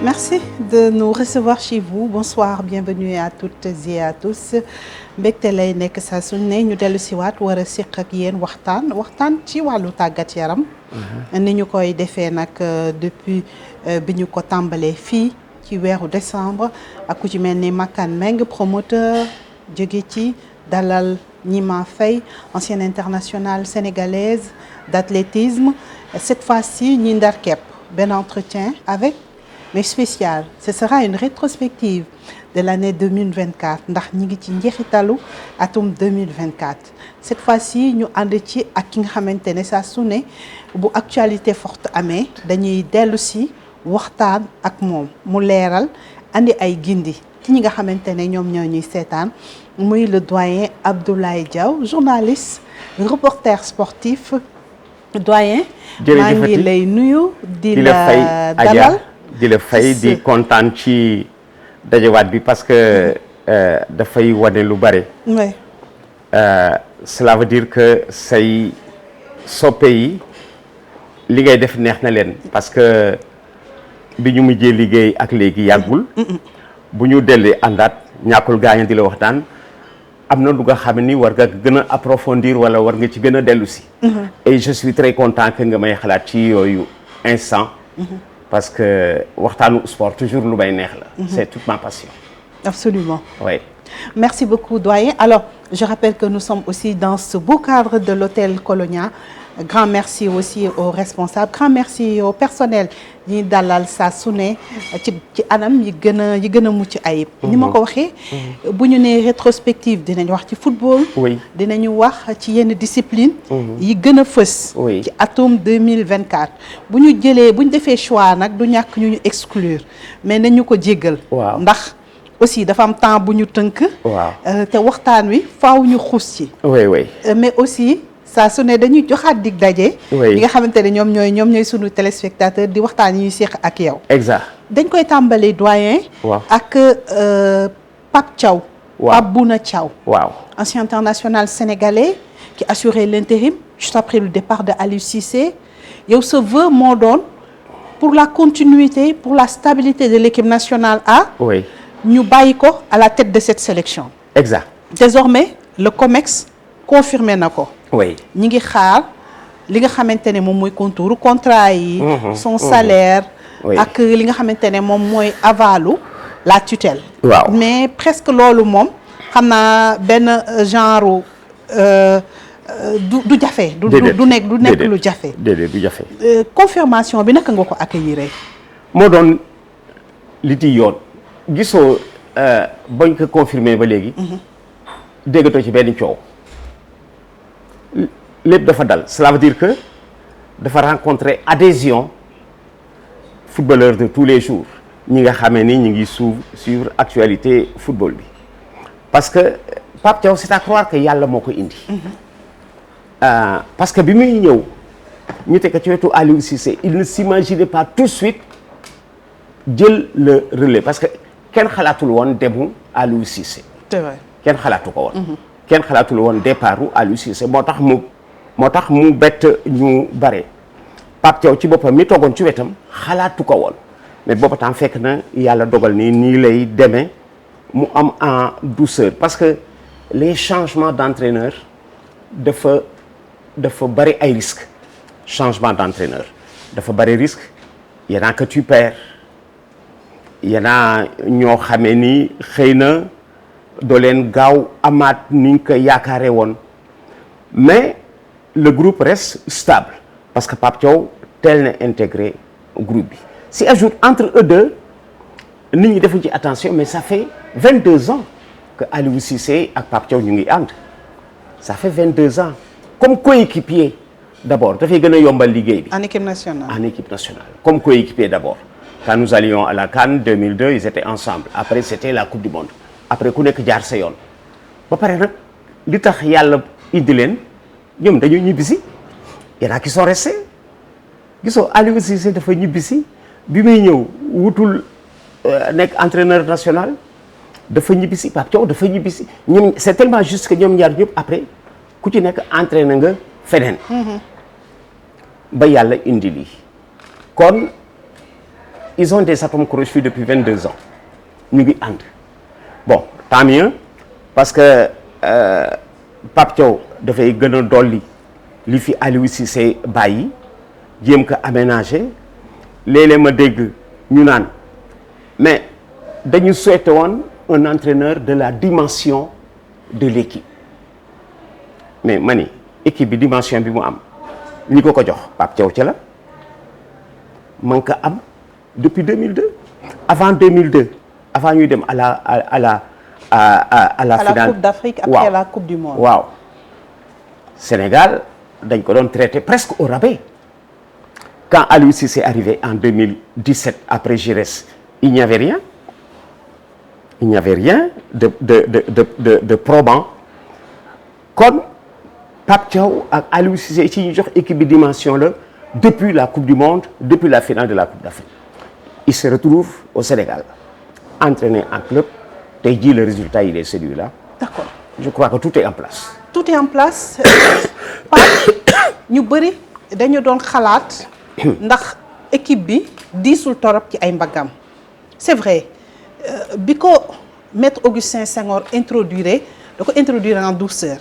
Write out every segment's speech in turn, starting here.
Merci de nous recevoir chez vous. Bonsoir, bienvenue à toutes et à tous. mbégte lay nekk saa su ne ñu dellu si waat war a seq ak yéen waxtaan ci wàllu tàggat yaram. ni ñu koy defee nag depuis bi ñu ko tàmbalee fii ci weeru décembre ak ku ci mel ni Makane Meng promoteur jóge ci dalal Gnima Faye ancienne internationale sénégalaise d'athlétisme. Cette fois-ci ñi ndar kepp benn entretien avec mais spécial. Ce sera une rétrospective de l'année 2024 ndax ñi ngi ci njeexitalu atum 2024 cette fois-ci ñu ànd ci ak ki nga xamante ne saa su ne bu actualité forte amee dañuy dellu si waxtaan ak moom mu leeral andi ay gindi ci ñi nga xamante ne ñoom ñoo ñuy seetaan muy le doyen Abdoulaye Diaw journaliste reporter sportif doyen maa ngi lay nuyu di la dalal di la fay di kontaan ci dajewaat bi parce que dafay wane lu bare. oui. Cela veut dire que say soppe yi li ngay def neex na leen parce que bi ñu mujjee liggéey ak léegi yàggul. bu ñu dellee àndaat ñàkkul gaañ di la waxtaan am na lu nga xam ni war nga gën a approfondir wala war nga ci gën a dellu si. et je suis très content que nga may xalaat ci yooyu instant. parce que waxtaanu sport toujours lu may neex la. C'est toute ma passion. Absolument. Oui. Merci beaucoup doyen. Alors, je rappelle que nous sommes aussi dans ce beau cadre de l'hôtel Colonia. Grand merci aussi aux responsables, grand merci au personnel ñi dalal saa su ne ci anam yi gën a mucc ayib. ni ma ko waxee. bu ñu nee rétrospective dinañ wax ci football. oui dinañu wax ci yenn discipline yi gën a fës. oui ci atum 2024. bu ñu defee choix nag du ñàkk ñu exclure mais nañu ko jéggal. waaw ndax aussi dafa am temps bu ñu tënk. waaw te waxtaan wi faaw ñu xuus ci. oui oui. mais aussi. saa su ne dañuy joxaat dig daje. oui ñi nga xamante ne ñoom ñooy sunu téléspectateur di waxtaan yi ñuy seq ak yow. exact. dañ koy tàmbalee doyen. waaw ak Pape Thiaw. waaw Pape Bouna Thiaw. waaw ancien international sénégalais qui assurait l'intérim juste après le départ de Aliou Cissé yow ce vœu moo doon pour la continuité pour la stabilité de l'équipe nationale A. oui ñu bàyyi ko à la tête de cette sélection. exact. désormais le COMEX confirmé na ko. oui ñi ngi xaar li nga xamante ne moom mooy contour contrat yi. son salaire. ak li nga xamante ne moom mooy avalu la tutelle. waaw mais presque loolu moom xam naa benn genre du jafe. du nekk lu jafe. déedéet du jafe. confirmation bi naka nga ko accueillir. moo doon li di yoon. gisoo bañ ko confirmer ba léegi. déggatoo ci benn coow. lépp dafa dal cela veut dire que dafa rencontrer adhésion footballeurs de tous les jours ñi nga xamee ni ñu ngi suivre actualité football bi parce que Pape Thiaw c'est à croire que yàlla moo ko indi. parce que bi muy ñëw ñu teg ci wetu Aliou Cissé il ne s'imaginait pas tout de suite jël le relais parce que kenn xalaatul woon demu Aliou Cissé. c'est vrai kenn xalaatu ko woon. kenn xalaatul woon départu Aliou Cissé moo tax mu bett ñu bare Pape Thiaw ci boppam mi toogoon ci wetam xalaatu ko woon mais booba tam fekk na yàlla dogal nii lay demee mu am en douceur parce que les changements d'entraîneur dafa bari ay risques changement d'entraîneur dafa bari risque y en a que tu perds y en a ñoo xamee ni xëy na doo leen gaaw amaat ni ñu ko yaakaare woon mais le groupe reste stable parce que Pape Thiaw teel na intégré groupe bi si ajoute entre eux deux nit ñi defuñ ci attention mais ça fait 22 ans que Aliou Cissé ak Pape Thiaw ñu ngi ànd ça fait 22 ans comme coéquipier d'abord dafay gën a yombal liggéey bi. en équipe nationale. Comme coéquipier d'abord quand nous allions à la CAN 2002 ils étaient ensemble après c'était la Coupe du Monde après ku nekk jaar sa yoon ba pare nag li tax yàlla indi leen ñoom dañu ñibbisi y en a qui sont restés gisoo Aliou Cissé dafa ñibbisi bi muy ñëw wutul nekk entraîneur national dafa ñibbisi Pape Thiaw dafa ñibbisi ñoom c'est tellement juste que ñoom ñaar ñëpp après ku ci nekk entraîné nga feneen. ba yàlla indi lii kon ils ont des atomes crochus depuis 22 ans ñu ngi ànd bon tant mieux parce que Pape Thiaw dafay gën a dolli li fi Aliou Cissé bàyyi jéem ko aménager léeg-léeg ma dégg ñu naan mais dañu souhaité woon un entraîneur de la dimension de l'équipe mais ma ni équipe bi dimension bi mu am ñi ko jox Pape Thiaw ci la man ko am depuis 2002 avant 2002 avant ñuy dem à la finale Coupe d'Afrique après la Coupe du Monde. waaw Sénégal dañ ko doon traité presque au rabais quand Aliou Cissé est arrivé en 2017 après Giresse il n'y avait rien de probant kon Pape Thiaw ak Aliou Cissé ci ñu jox équipe bi dimension la depuis la Coupe du Monde depuis la finale de la Coupe d'Afrique il se retrouve au Sénégal entraîné en club tey jii le résultat il est celui-là. D'accord. Je crois que tout est en place. Tout est en place. Pape ñu bëri dañu doon xalaat ndax équipe bi diisul torop ci ay mbaggam c'est vrai bi ko maître Augustin Senghor introduire en douceur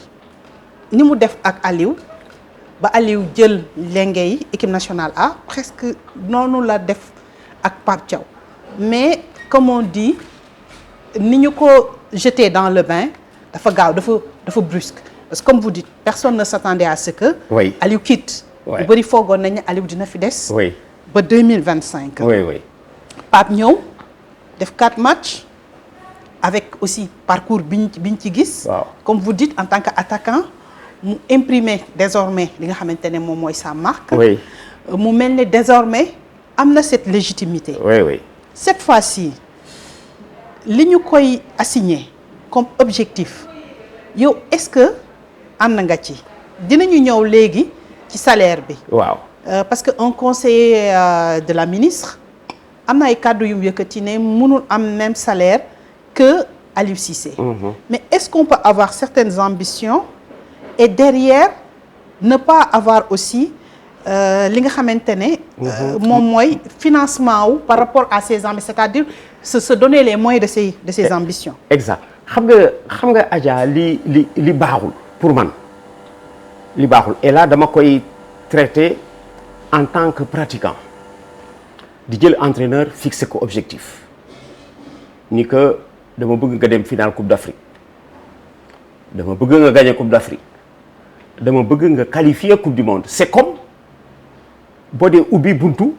ni mu def ak Aliou ba Aliou jël lenge yi équipe nationale A presque noonu la def ak Pape Thiaw mais comme on dit ni ñu ko jeté dans le bain dafa gaaw dafa brusque parce que comme vous dites personne ne s'attendait à ce que oui. Aliou quitte bu bëri foogoon nañ ne Aliou dina fi des oui. ba 2025 oui. Pape ñëw def 4 matchs avec aussi parcours biñ ci gis comme vous dites en tant qu'attaquant mu imprimer désormais li nga xamante ne moom mooy sa marque mu mel ne désormais am na cette légitimité cette fois-ci li ñu koy assigné comme objectif yow est-ce que ànd nga ci dinañu ñëw léegi ci salaire bi parce que un conseiller de la ministre am na ay kàddu yu mu yëkkati ne mënul am même salaire que Aliou Cissé mais est-ce qu'on peut avoir certaines ambitions et derrière ne pas avoir aussi li nga xamante ne moom mooy financement wu par rapport à ses ambitions c'est-à-dire se donner les moyens de ses ambitions. Exact xam nga Adja li baaxul pour man li baaxul et là dama koy traiter en tant que pratiquant di jël entraîneur fixé ko objectif ni que dama bëgg nga dem finale Coupe d'Afrique dama bëgg nga gagner Coupe d'Afrique dama bëgg nga qualifier Coupe du Monde c'est comme boo dee ubbi buntu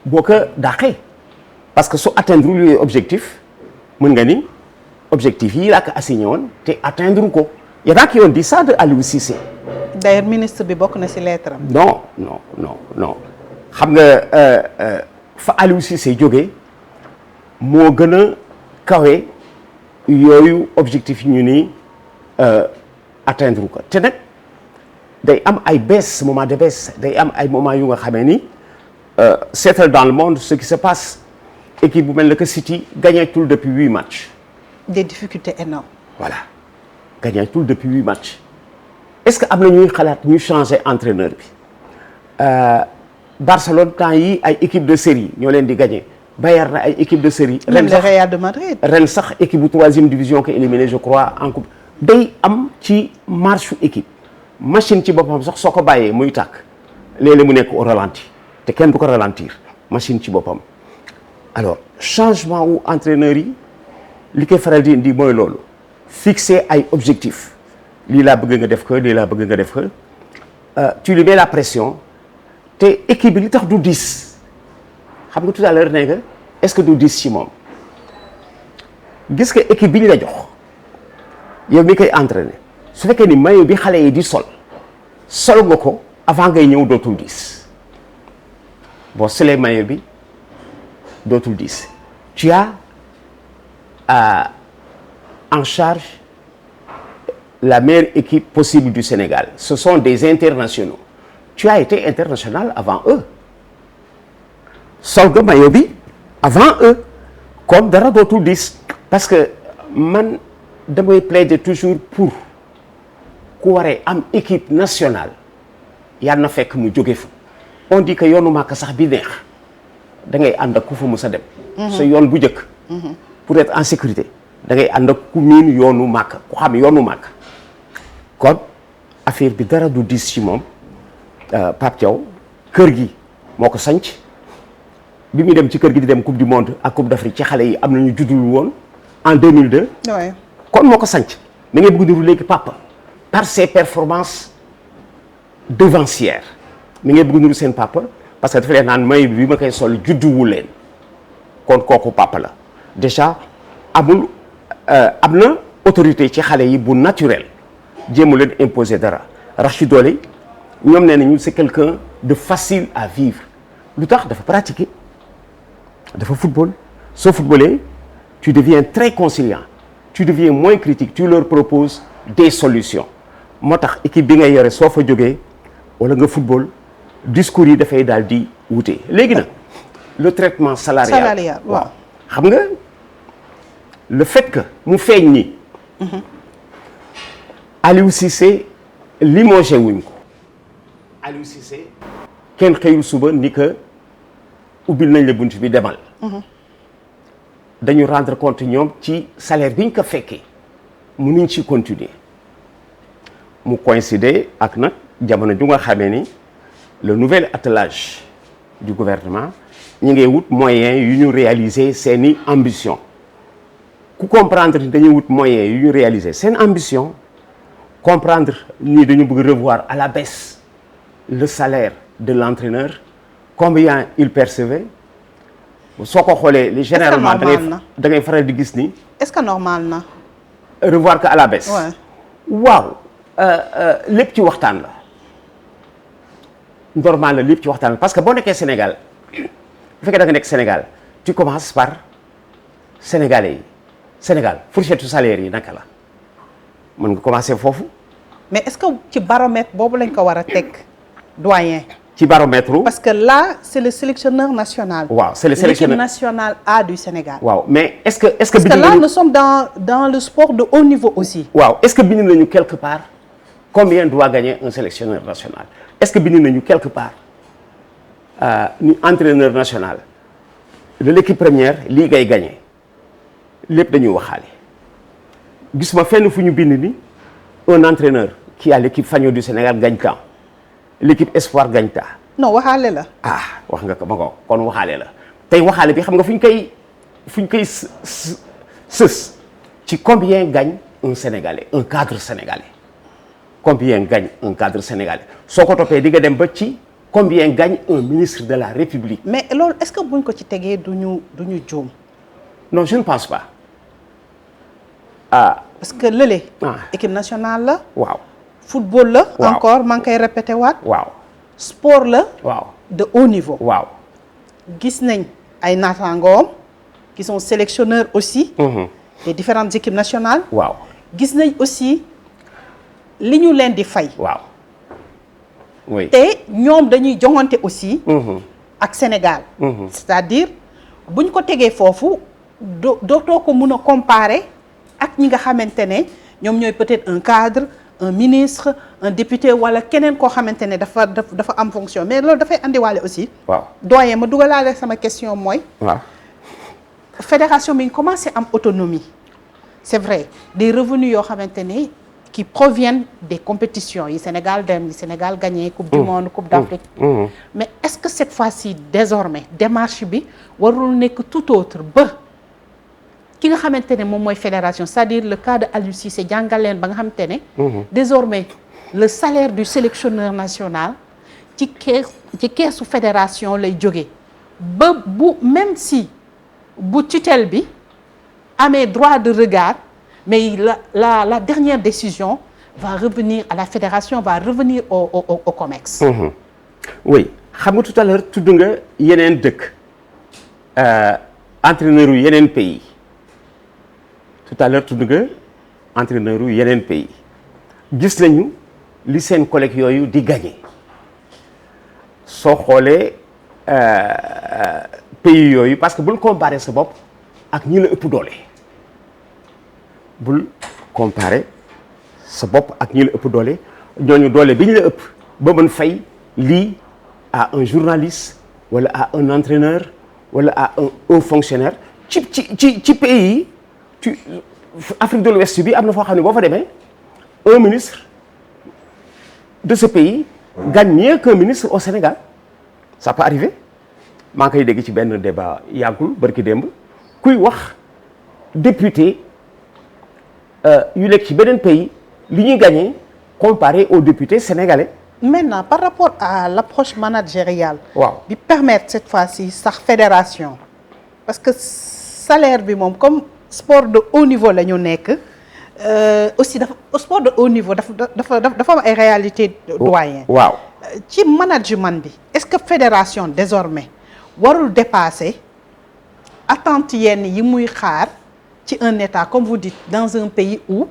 boo ko dàqee parce que su atteindre lu objectif mën nga ni objectif yi laa ko assigné woon te atteindre ko y en a qui ont dit ça de Aliou Cissé. D'ailleurs ministre bi bokk na ci lettre am. non xam nga fa Aliou Cissé jógee moo gën a kawe yooyu objectif yi ñu ni atteindre ko te nag day am ay baisse moment de baisse day am ay moment yu nga xamee ni seetal dans le monde ce qui se passe équipe bu mel ne que City gagné-tul depuis 8 matchs. Des difficultés énormes. Voilà gagné-tul depuis 8 matchs est-ce que am na ñuy xalaat ñu changer entraîneur bi Barcelone temps yi ay équipe de série ñoo leen di gagné Bayern na ay équipe de série. même le Real de Madrid. ren sax équipe bu 3e division ko éliminé je crois en coupe day am ci marche équipe machine ci boppam sax soo ko bàyyee muy tàkk léeg-léeg mu nekk au ralenti te kenn du ko ralentir machine ci boppam. alors changement wu entraîneur yi li koy faral di indi mooy loolu fixer ay objectifs lii laa bëgg nga def ko lii laa bëgg nga def ko tu lui mets la pression te équipe bi li tax du 10 xam nga tout à l'heure nee nga est-ce que du 10 ci moom gis nga équipe bi ñu la jox yow mi koy entraîner su fekkee ni maillot bi xale yi di sol nga ko avant ngay ñëw dootul 10 boo solee maillot bi dootul 10 tu as en charge la meilleure équipe possible du Sénégal ce sont des internationaux tu as été international avant eux sol nga maillot bi avant eux kon dara dootul 10 parce que man damay plaider toujours pour ku waree am équipe nationale yàlla na fekk mu jóge fa on dit que yoonu Màkka sax bi neex da ngay ànd ak ku fa mës a dem. sa yoon bu njëkk. pour être en sécurité da ngay ànd ak ku miin yoonu màkk ku xam yoonu màkk. kon affaire bi dara du diis ci moom Pape Thiaw kër gi moo ko sanc bi muy dem ci kër gi di dem coupe du monde ak coupe d'Afrique ci xale yi am na ñu juddul woon en 2002. Ouais. kon moo ko sanc da ngay bëgg niru léegi papa par ses performances devancières mi ngay bëgg niru seen papa parce que dafa leen naan may bi ma koy sol judduwu leen kon kooku papa la déjà am na autorité ci xale yi bu naturel jéemu leen imposer dara rax ci doole ñoom nee nañu c'est quelqu'un de facile à vivre lu tax dafa pratiquer dafa football soo footballee tu deviens très conciliant tu deviens moins critique tu leur proposes des solutions moo tax équipe bi ngay yore soo fa jógee wala nga football discours yi dafay daal di wute léegi nag le traitement salarial waaw xam nga le fait que mu feeñ ni Aliou Cissé limogé wuñ ko Aliou Cissé kenn xëyul suba ni que ubbil nañ la bunt bi demal dañu rendre compte ñoom ci salaire bi ñu ko fekkee mënuñ ci continuer mu coïncider ak nag jamono ju nga xamee ni le nouvel attelage du gouvernement ñu ngi wut moyens yu ñu réaliser seeni ambition ku comprendre ni dañuy wut moyens yu ñu réaliser seen ambition comprendre ni dañu bëgg revoir à la baisse le salaire de l'entraîneur combien il percevait soo ko xoolee li généralement da ngay faral di gis ni est-ce que normal na revoir que à la baisse waaw lépp ci waxtaan la normal la lépp ci waxtaan la parce que boo nekkee Sénégal bu fekkee da nga nekk Sénégal tu commences par Sénégalais yi Sénégal fourchette salaire yi naka la mën nga commencer foofu mais est-ce que ci baromètre boobu lañ ko war a teg doyen ci baromètre parce que là c'est le sélectionneur national waaw c'est le sélectionneur l'équipe nationale A du Sénégal waaw mais est-ce que parce que là nous sommes dans le sport de haut niveau aussi waaw est-ce que bind nañu quelque part combien doit gagner un sélectionneur national est-ce que bind nañu quelque part ni entraîneur national de l'équipe première lii ngay gagner lépp dañuy waxaale gis ma fenn fu ñu bind ni un entraîneur qui a l'équipe fanion du Sénégal gagne tant l'équipe espoir gagne tant non waxaale la wax nga ko ma ko kon waxaale la tey waxaale bi xam nga fu ñu koy sës ci combien gagne un Sénégalais un cadre sénégalais combien gagne un cadre sénégalais soo ko toppee di nga dem ba ci combien gagne un ministre de la République mais loolu est-ce que buñ ko ci tegee duñu juum non je ne pense pas parce que lële équipe nationale la waaw football la encore maa ngi koy répété waat waaw sport la waaw de haut niveau waaw gis nañ ay naataangoom qui sont sélectionneurs aussi des différentes équipes nationales waaw gis nañ aussi li ñu leen di fay waaw oui te ñoom dañuy joŋante aussi ak Sénégal c'est-à-dire buñ ko tegee foofu dootoo ko mun a comparer ak ñi nga xamante ne ñoom ñooy peut-être un cadre un ministre un député wala keneen koo xamante ne dafa am fonction mais loolu dafay andiwaale aussi waaw doyen ma dugalaale sama question mooy waaw fédération bi ñu commencé am autonomie c'est vrai des revenus yoo xamante ne qui proviennent des compétitions yi Sénégal dem yi Sénégal gagné coupe du monde coupe d'Afrique mais est-ce que cette fois-ci désormais démarche bi warul nekk tout autre ba ki nga xamante ne moom mooy fédération c'est-à-dire le cas de Aliou Cissé jàngal leen ba nga xamante ne désormais le salaire du sélectionneur national ci keesu fédération lay jógee ba bu même si bu tutelle bi amee droit de regard mais la dernière décision va revenir à la fédération va revenir au COMEX. oui xam nga tout à l'heure tudd nga yeneen dëkk entraîneur yu yeneen pays tout à l'heure tudd nga entraîneur yu yeneen pays gis nañu li seen collègues yooyu di gagner soo xoolee pays yooyu parce que bul comparer sa bopp ak ñi la ëpp doole bul comparer sa bopp ak ñi la ëpp doole ñooñu doole bi ñu la ëpp ba mën fay lii à un journaliste wala à un entraîneur wala à un fonctionnaire ci pays yi Afrique de l'Ouest bi am na foo xam ne boo fa demee un ministre de ce pays gagne mieux qu'un ministre au Sénégal ça peut arriver maa ngi koy dégg ci benn débat yàggul barki démb kuy wax député yu nekk ci beneen pays li ñuy gagné comparé aux députés sénégalais. Maintenant par rapport à l'approche managériale. waaw bi permettre cette fois-ci sax fédération parce que salaire bi moom comme sport de haut niveau la ñu nekk aussi dafa sport de haut niveau dafa am ay réalités doyen. waaw ci management bi est-ce que fédération désormais warul dépasser attente yenn yi muy xaar ci un état comme vous dites dans un pays où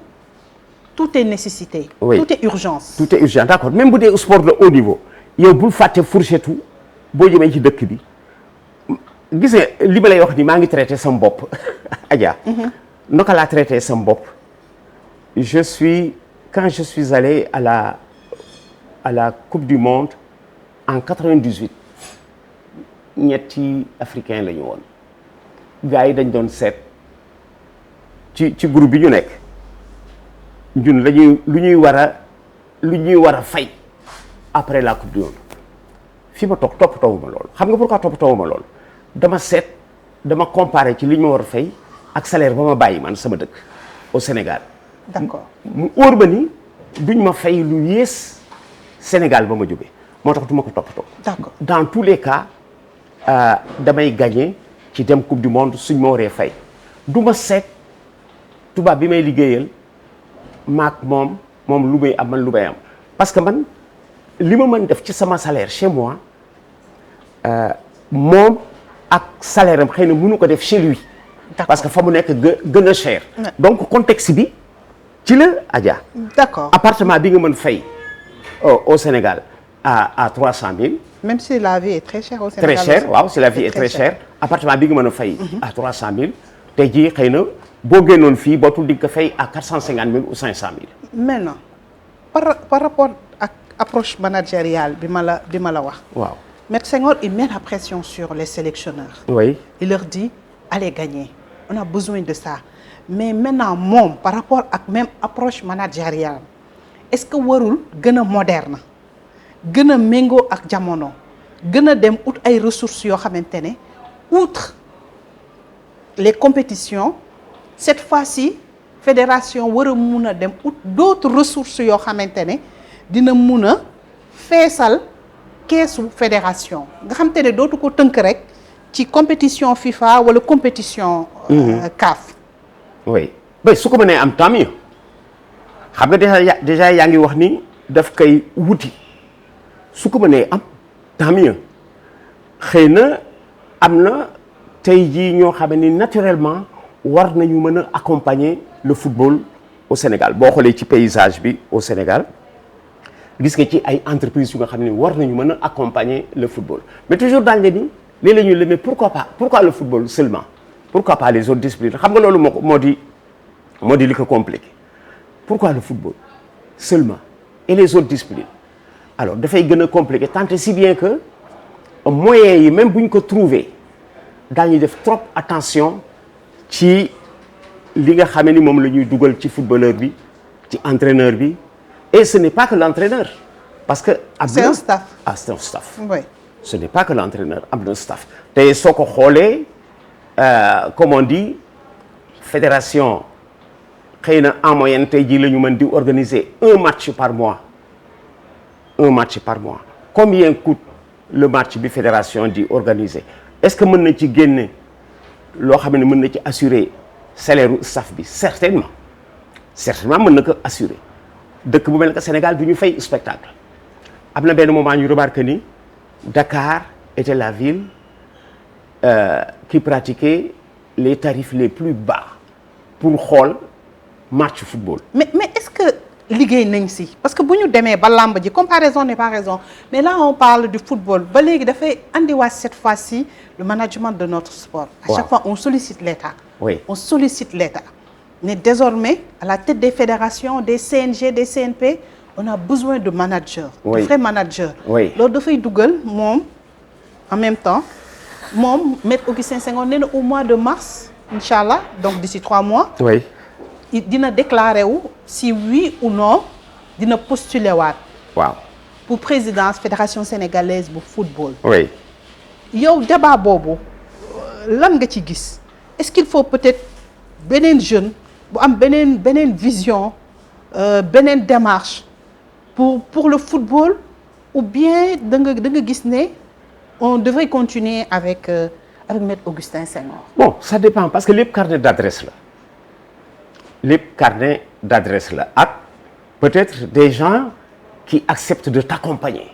tout est nécessité. Oui. Tout est urgence. tout est urgent d'accord même bu dee sport de haut niveau yow bul fàtte fourchette boo jëmee ci dëkk bi gis nga li ma lay wax ni maa ngi traité sama bopp Adja. naka laa traité sama bopp quand je suis allé à la coupe du monde en 98 ñetti africain la ñu woon gars yi dañ doon seet ci groupe bi ñu nekk ñun lu ñuy war a fay après la coupe du monde fi ma toog toppatoo ma loolu xam nga pourquoi toppatoo ma loolu dama comparé ci li ñu ma war a fay ak salaire ba ma bàyyi man sama dëkk au Sénégal. D'accord. mu óor ba ni duñ ma fay lu yées Sénégal ba ma jógee moo tax du ma ko toppatoo. D'accord. Dans tous les cas damay gagné ci dem coupe du monde suñ ma waree fay du ma seet tubaab bi may liggéeyal maak moom lu may am man lu may am parce que man li ma mën def ci sama salaire chez moi moom ak salaire am xëy na mënu ko def chez lui. parce que fa mu nekk gën a cher. donc contexte bi ci la Adja. D'accord. appartement bi nga mën fay au Sénégal à 300 000. Même si la vie est très chère au Sénégal. Très cher waaw si la vie est très chère appartement bi nga mën a fay. à 300 000 tey jii xëy na boo génnoon fii bootul di nga ko fay à 450 000 ou 500 000. Maintenant par rapport ak approche managériale bi ma la wax. waaw Maître Senghor il met la pression sur les sélectionneurs. oui il leur dit allez gagner on a besoin de ça mais maintenant moom par rapport ak même approche managériale est-ce que warul gën a moderne gën a méngoo ak jamono gën a dem ut ay ressources yoo xamante ne outre les compétitions cette fois-ci fédération war a mun a dem ut d'autres ressources yoo xamante ne dina mun a feesal keesu fédération nga xamante ne dootu ko tënk rek ci compétition FIFA wala compétition CAF. oui ba su ko mënee am tant mieux xam nga déjà yaa ngi wax ni daf koy wuti su ko mënee am tant mieux xëy na am na tey jii ñoo xam ni naturellement war nañu mën a accompagner le football au Sénégal boo xoolee ci paysage bi au Sénégal gis nga ci ay entreprises yu nga xam ne war nañu mën a accompagner le football mais toujours daal nga ni léeg-léeg ñu mais pourquoi le football seulement pourquoi pas les autres disciplines xam nga loolu moo di li ko compliqué pourquoi le football seulement et les autres disciplines alors dafay gën a compliqué tant et si bien que moyens yi même bu ñu ko trouver daañuy def trop attention ci li nga xamee ni moom la ñuy dugal ci footballeur bi ci entraîneur bi et ce n'est pas que l'entraîneur parce que c'est un staff. C'est un staff. Oui. Ce n'est pas que l'entraîneur am na staff te soo ko xoolee comme on dit fédération xëy na en moyenne tey jii la ñu mën di organiser un match par mois combien coûte le match bi fédération di organiser est-ce que mën na ci génne loo xam ne mën na ci assurer salaire u staff bi certainement mën na ko assurer dëkk bu mel que Sénégal du ñu fay spectacle am na benn moment ñu remarque ni Dakar était la ville qui pratiquait les tarifs les plus bas pour xool match football. mais est-ce que liggéey nañ si parce que bu ñu demee ba làmb ji comparaison n'est pas raison mais là on parle du football ba léegi dafay andiwaat cette fois-ci le management de notre sport. À chaque fois on sollicite l'État. Oui. On sollicite l'État. Mais désormais à la tête des fédérations des CNG des CNP on a besoin de managers. Oui. De vrais managers. Oui. loolu dafay dugal moom en même temps moom Maître Augustin Senghor nee na au mois de mars incha allah donc d'ici 3 mois. oui. dina déclarer wu si oui ou non dina postuler waat. waaw. pour présidence fédération sénégalaise bu football. oui. yow débat boobu lan nga ci gis est-ce qu'il faut peut-être beneen jeune bu am beneen vision beneen démarche pour le football ou bien da nga gis ne on devrait continuer avec Maître Augustin Senghor. bon ça dépend parce que lépp carnet d'adresse la ak peut-être des gens qui acceptent de t'accompagner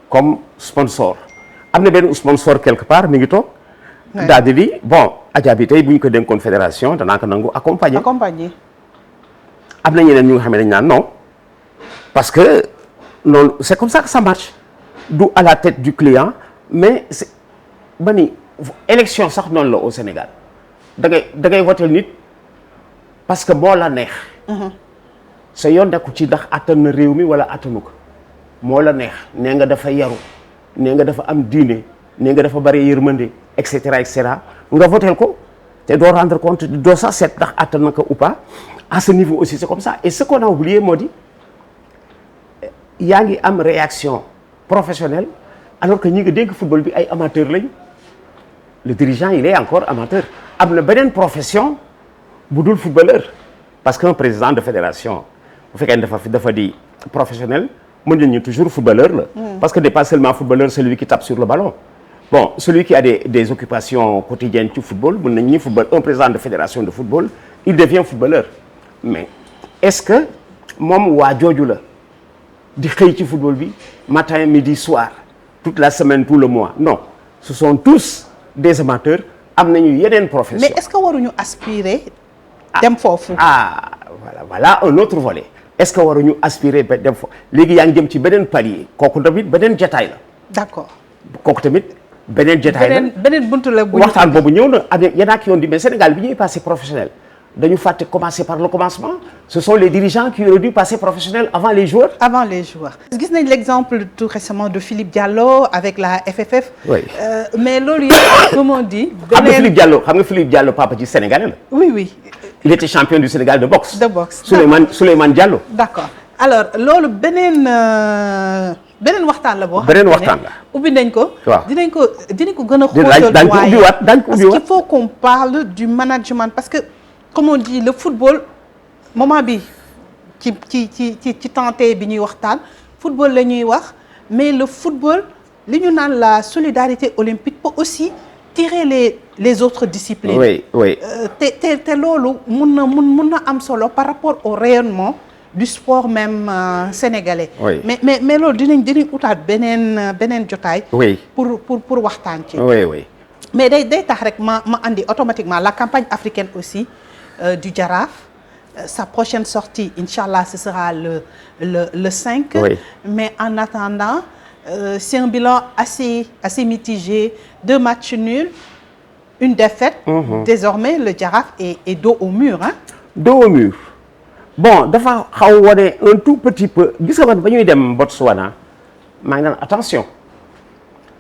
comme sponsor am na benn sponsor quelque part mi ngi toog. daal di di bon Adja bi tey bu ñu ko dénkoon fédération danaa ko nangu accompagner. am na ñeneen ñu nga xam ne dañ naan non parce que loolu c'est comme ça que ça marche du à la tête du client mais c'est ba ni élection sax noonu la au Sénégal da ngay voter nit parce que moo la neex. sa yoon nekku ci ndax attan na réew mi wala attanu ko moo la neex nee nga dafa yaru nee nga dafa am diine nee nga dafa bari yërmande et cetera nga votel ko te doo rendre compte doo sax seet ndax attan na ko ou pas à ce niveau aussi c'est comme ça et ce qu'on a oublié moo di yaa ngi am réaction professionnelle alors que ñi nga dénk football bi ay amateur lañ le dirigeant il est encore amateur am na beneen profession bu dul footballeur parce qu'un président de fédération bu fekkee dafa di professionnel mën nañu toujours footballeur la. parce que n'est pas seulement footballeur celui qui tape sur le ballon. bon celui qui a des occupations quotidiennes ci football mën nañu football un président de fédération de football il devient footballeur mais est-ce que moom waa jooju la di xëy ci football bi matin midi soir toute la semaine tout le mois non ce sont tous des amateurs am nañu yeneen profession. mais est-ce que waruñu aspirer. dem foofu voilà un autre volet. est-ce que waruñu aspirer ba dem foofu léegi yaa ngi jëm ci beneen palier kooku tamit beneen jotaay la. d'accord kooku tamit beneen jotaay la beneen buntu la. waxtaan boobu ñëw na avec yenn ak yoon di mais Sénégal bi ñuy passé professionnel dañu fàtte commencer par le commencement ce sont les dirigeants qui auraient dû passer professionnel avant les joueurs. gis nañ l'exemple tout récemment de Philippe Diallo avec la FFF. oui mais loolu yëpp comme on dit. xam nga Philippe Diallo papa ci Sénégalais la. oui. il était champion du Sénégal de boxe. Souleymane Diallo. d'accord alors loolu beneen waxtaan la boo. beneen waxtaan la ubbi nañ ko. waaw dinañ ko gën a xóotal. daañu ko ubbiwaat parce qu'il faut qu'on parle du management parce que comme on dit le football moment bi ci tenté bi ñuy waxtaan football la ñuy wax mais le football li ñu naan la solidarité olympique peut aussi tirer les autres disciplines. oui. te loolu mun na am solo par rapport au rayonnement du sport même sénégalais. oui mais loolu dinañ utaat beneen jotaay. oui pour waxtaan ci. oui. mais day tax rek ma andi automatiquement la campagne africaine aussi du Jaraaf sa prochaine sortie inchallah ce sera le 5. oui. mais en attendant c'est un bilan assez mitigé 2 matchs nuls. une défaite. Désormais le Jaraaf est dos au mur hein. dos au mur bon dafa xaw wone un tout petit peu gis nga man ba ñuy dem Botswana maa ngi naan attention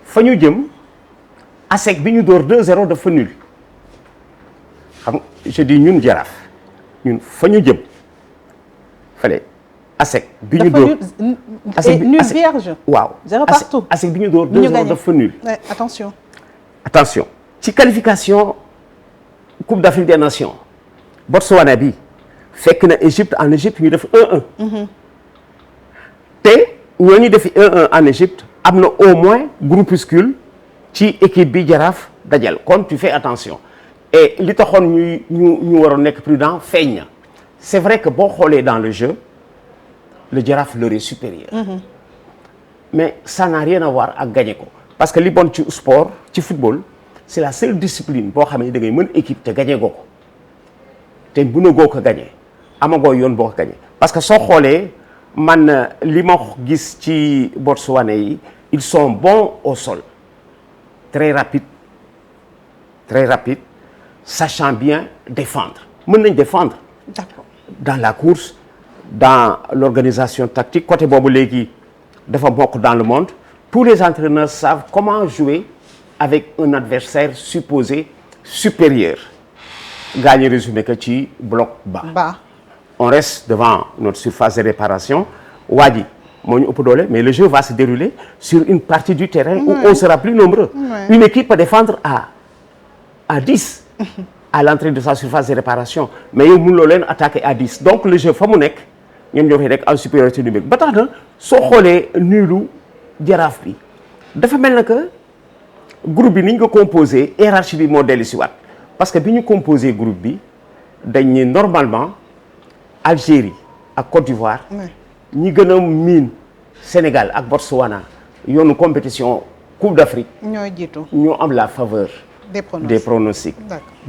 fa ñu jëm ASEC bi ñu door 2-0 dafa nul xam je dis ñun Jaraaf ñun fa ñu jëm fallait ASEC bi ñu door nul vierge. waaw 0 partout ASEC bi ñu door 2-0 dafa nul. attention. ci qualification Coupe d'Afrique des Nations Botswana bi fekk na Égypte en Égypte ñu def 1-1. te ñooñu defi 1-1 en Égypte am na au moins groupuscule ci équipe bi Jaraaf dajal kon tu fais attention et li taxoon ñu waroon nekk prudent feeñ na c'est vrai que boo xoolee dans le jeu le Jaraaf leur est supérieur. mais ça n'a rien à voir ak gagner ko parce que li bon ci sport ci football. c'est la seule discipline boo xam ne da ngay mën équipe te gagné goo ko te mënagoo ko gagné amagoo yoon boo ko gagné parce que soo xoolee man li ma gis ci Botswana yi ils sont bons au sol très rapides sachant bien défendre mën nañ défendre. D'accord. dans la course dans l'organisation tactique côté boobu léegi dafa bokk dans le monde tous les entraîneurs savent comment jouer avec un adversaire supposé supérieur gagné résumé que ci bloc bas. On reste devant notre surface de réparation waa ji moo ñu ëpp doole mais le jeu va se dérouler sur une partie du terrain où on sera plus nombreux. Une équipe peut défendre à 10 à l'entrée de sa surface de réparation mais yow mënuloo leen attaquer à 10 donc le jeu fa mu nekk ñoom ñoo fay nekk en supériorité numérique ba tax na soo xoolee nulu Jaraaf bi dafa mel na que groupe bi ni ñu ko composé hiérarchie bi moo dellu si waat parce que bi ñu composé groupe bi dañ ne normalement Algérie ak Côte d'Ivoire ñi gën a miin Sénégal ak Botswana yoonu compétition Coupe d'Afrique ñooy jiitu ñoo am la faveur des pronostics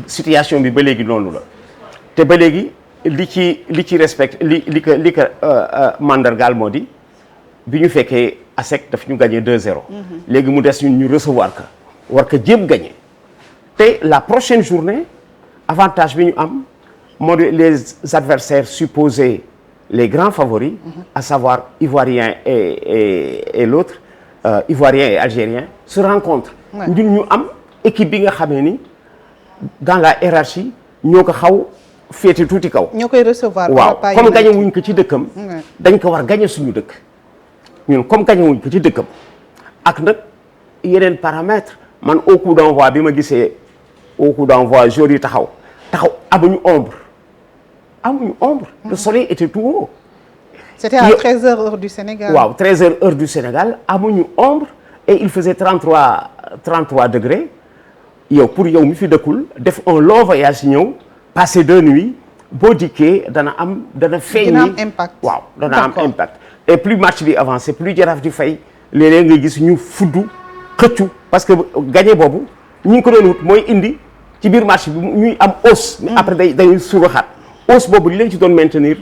situation bi ba léegi noonu la te ba léegi li ci respecte li ko mandargaal moo di bi ñu fekkee ASEC daf ñu gagné 2-0 léegi mu des ñun ñu recevoir ka war ko jéem gagné te la prochaine journée avantage bi ñu am moo di les adversaires supposés les grands favoris à savoir Ivoiriens et l'autre Ivoiriens et Algériens se rencontrent ñun ñu am équipe bi nga xamee ni dans la hiérarchie ñoo ko xaw féete tuuti kaw ñoo koy recevoir waaw comme gagné wuñ ko ci dëkkam dañ ko war gagné suñu dëkk ñun comme gagné wuñ ko ci dëkkam ak nag yeneen paramètres man au coup d'envoi bi ma gisee au coup d'envoi joueurs yi taxaw amuñu ombre le soleil était tout haut c'était à 13h heure du Sénégal waaw 13h heure du Sénégal amuñu ombre et il faisait 33 degrés yow pour yow mi fi dëkkul def un long voyage ñëw passer 2 nuits boo dikkee dana feeñ dina am impact waaw dana am impact et plus match bi avancé plus Jaraaf di fay léeg-léeg nga gis ñu fuddu xëccu parce que gagné boobu ñi ngi ko doon wut mooy indi ci biir match bi ñuy am hausse mais après dañuy suruxaat hausse boobu li leen ci doon maintenir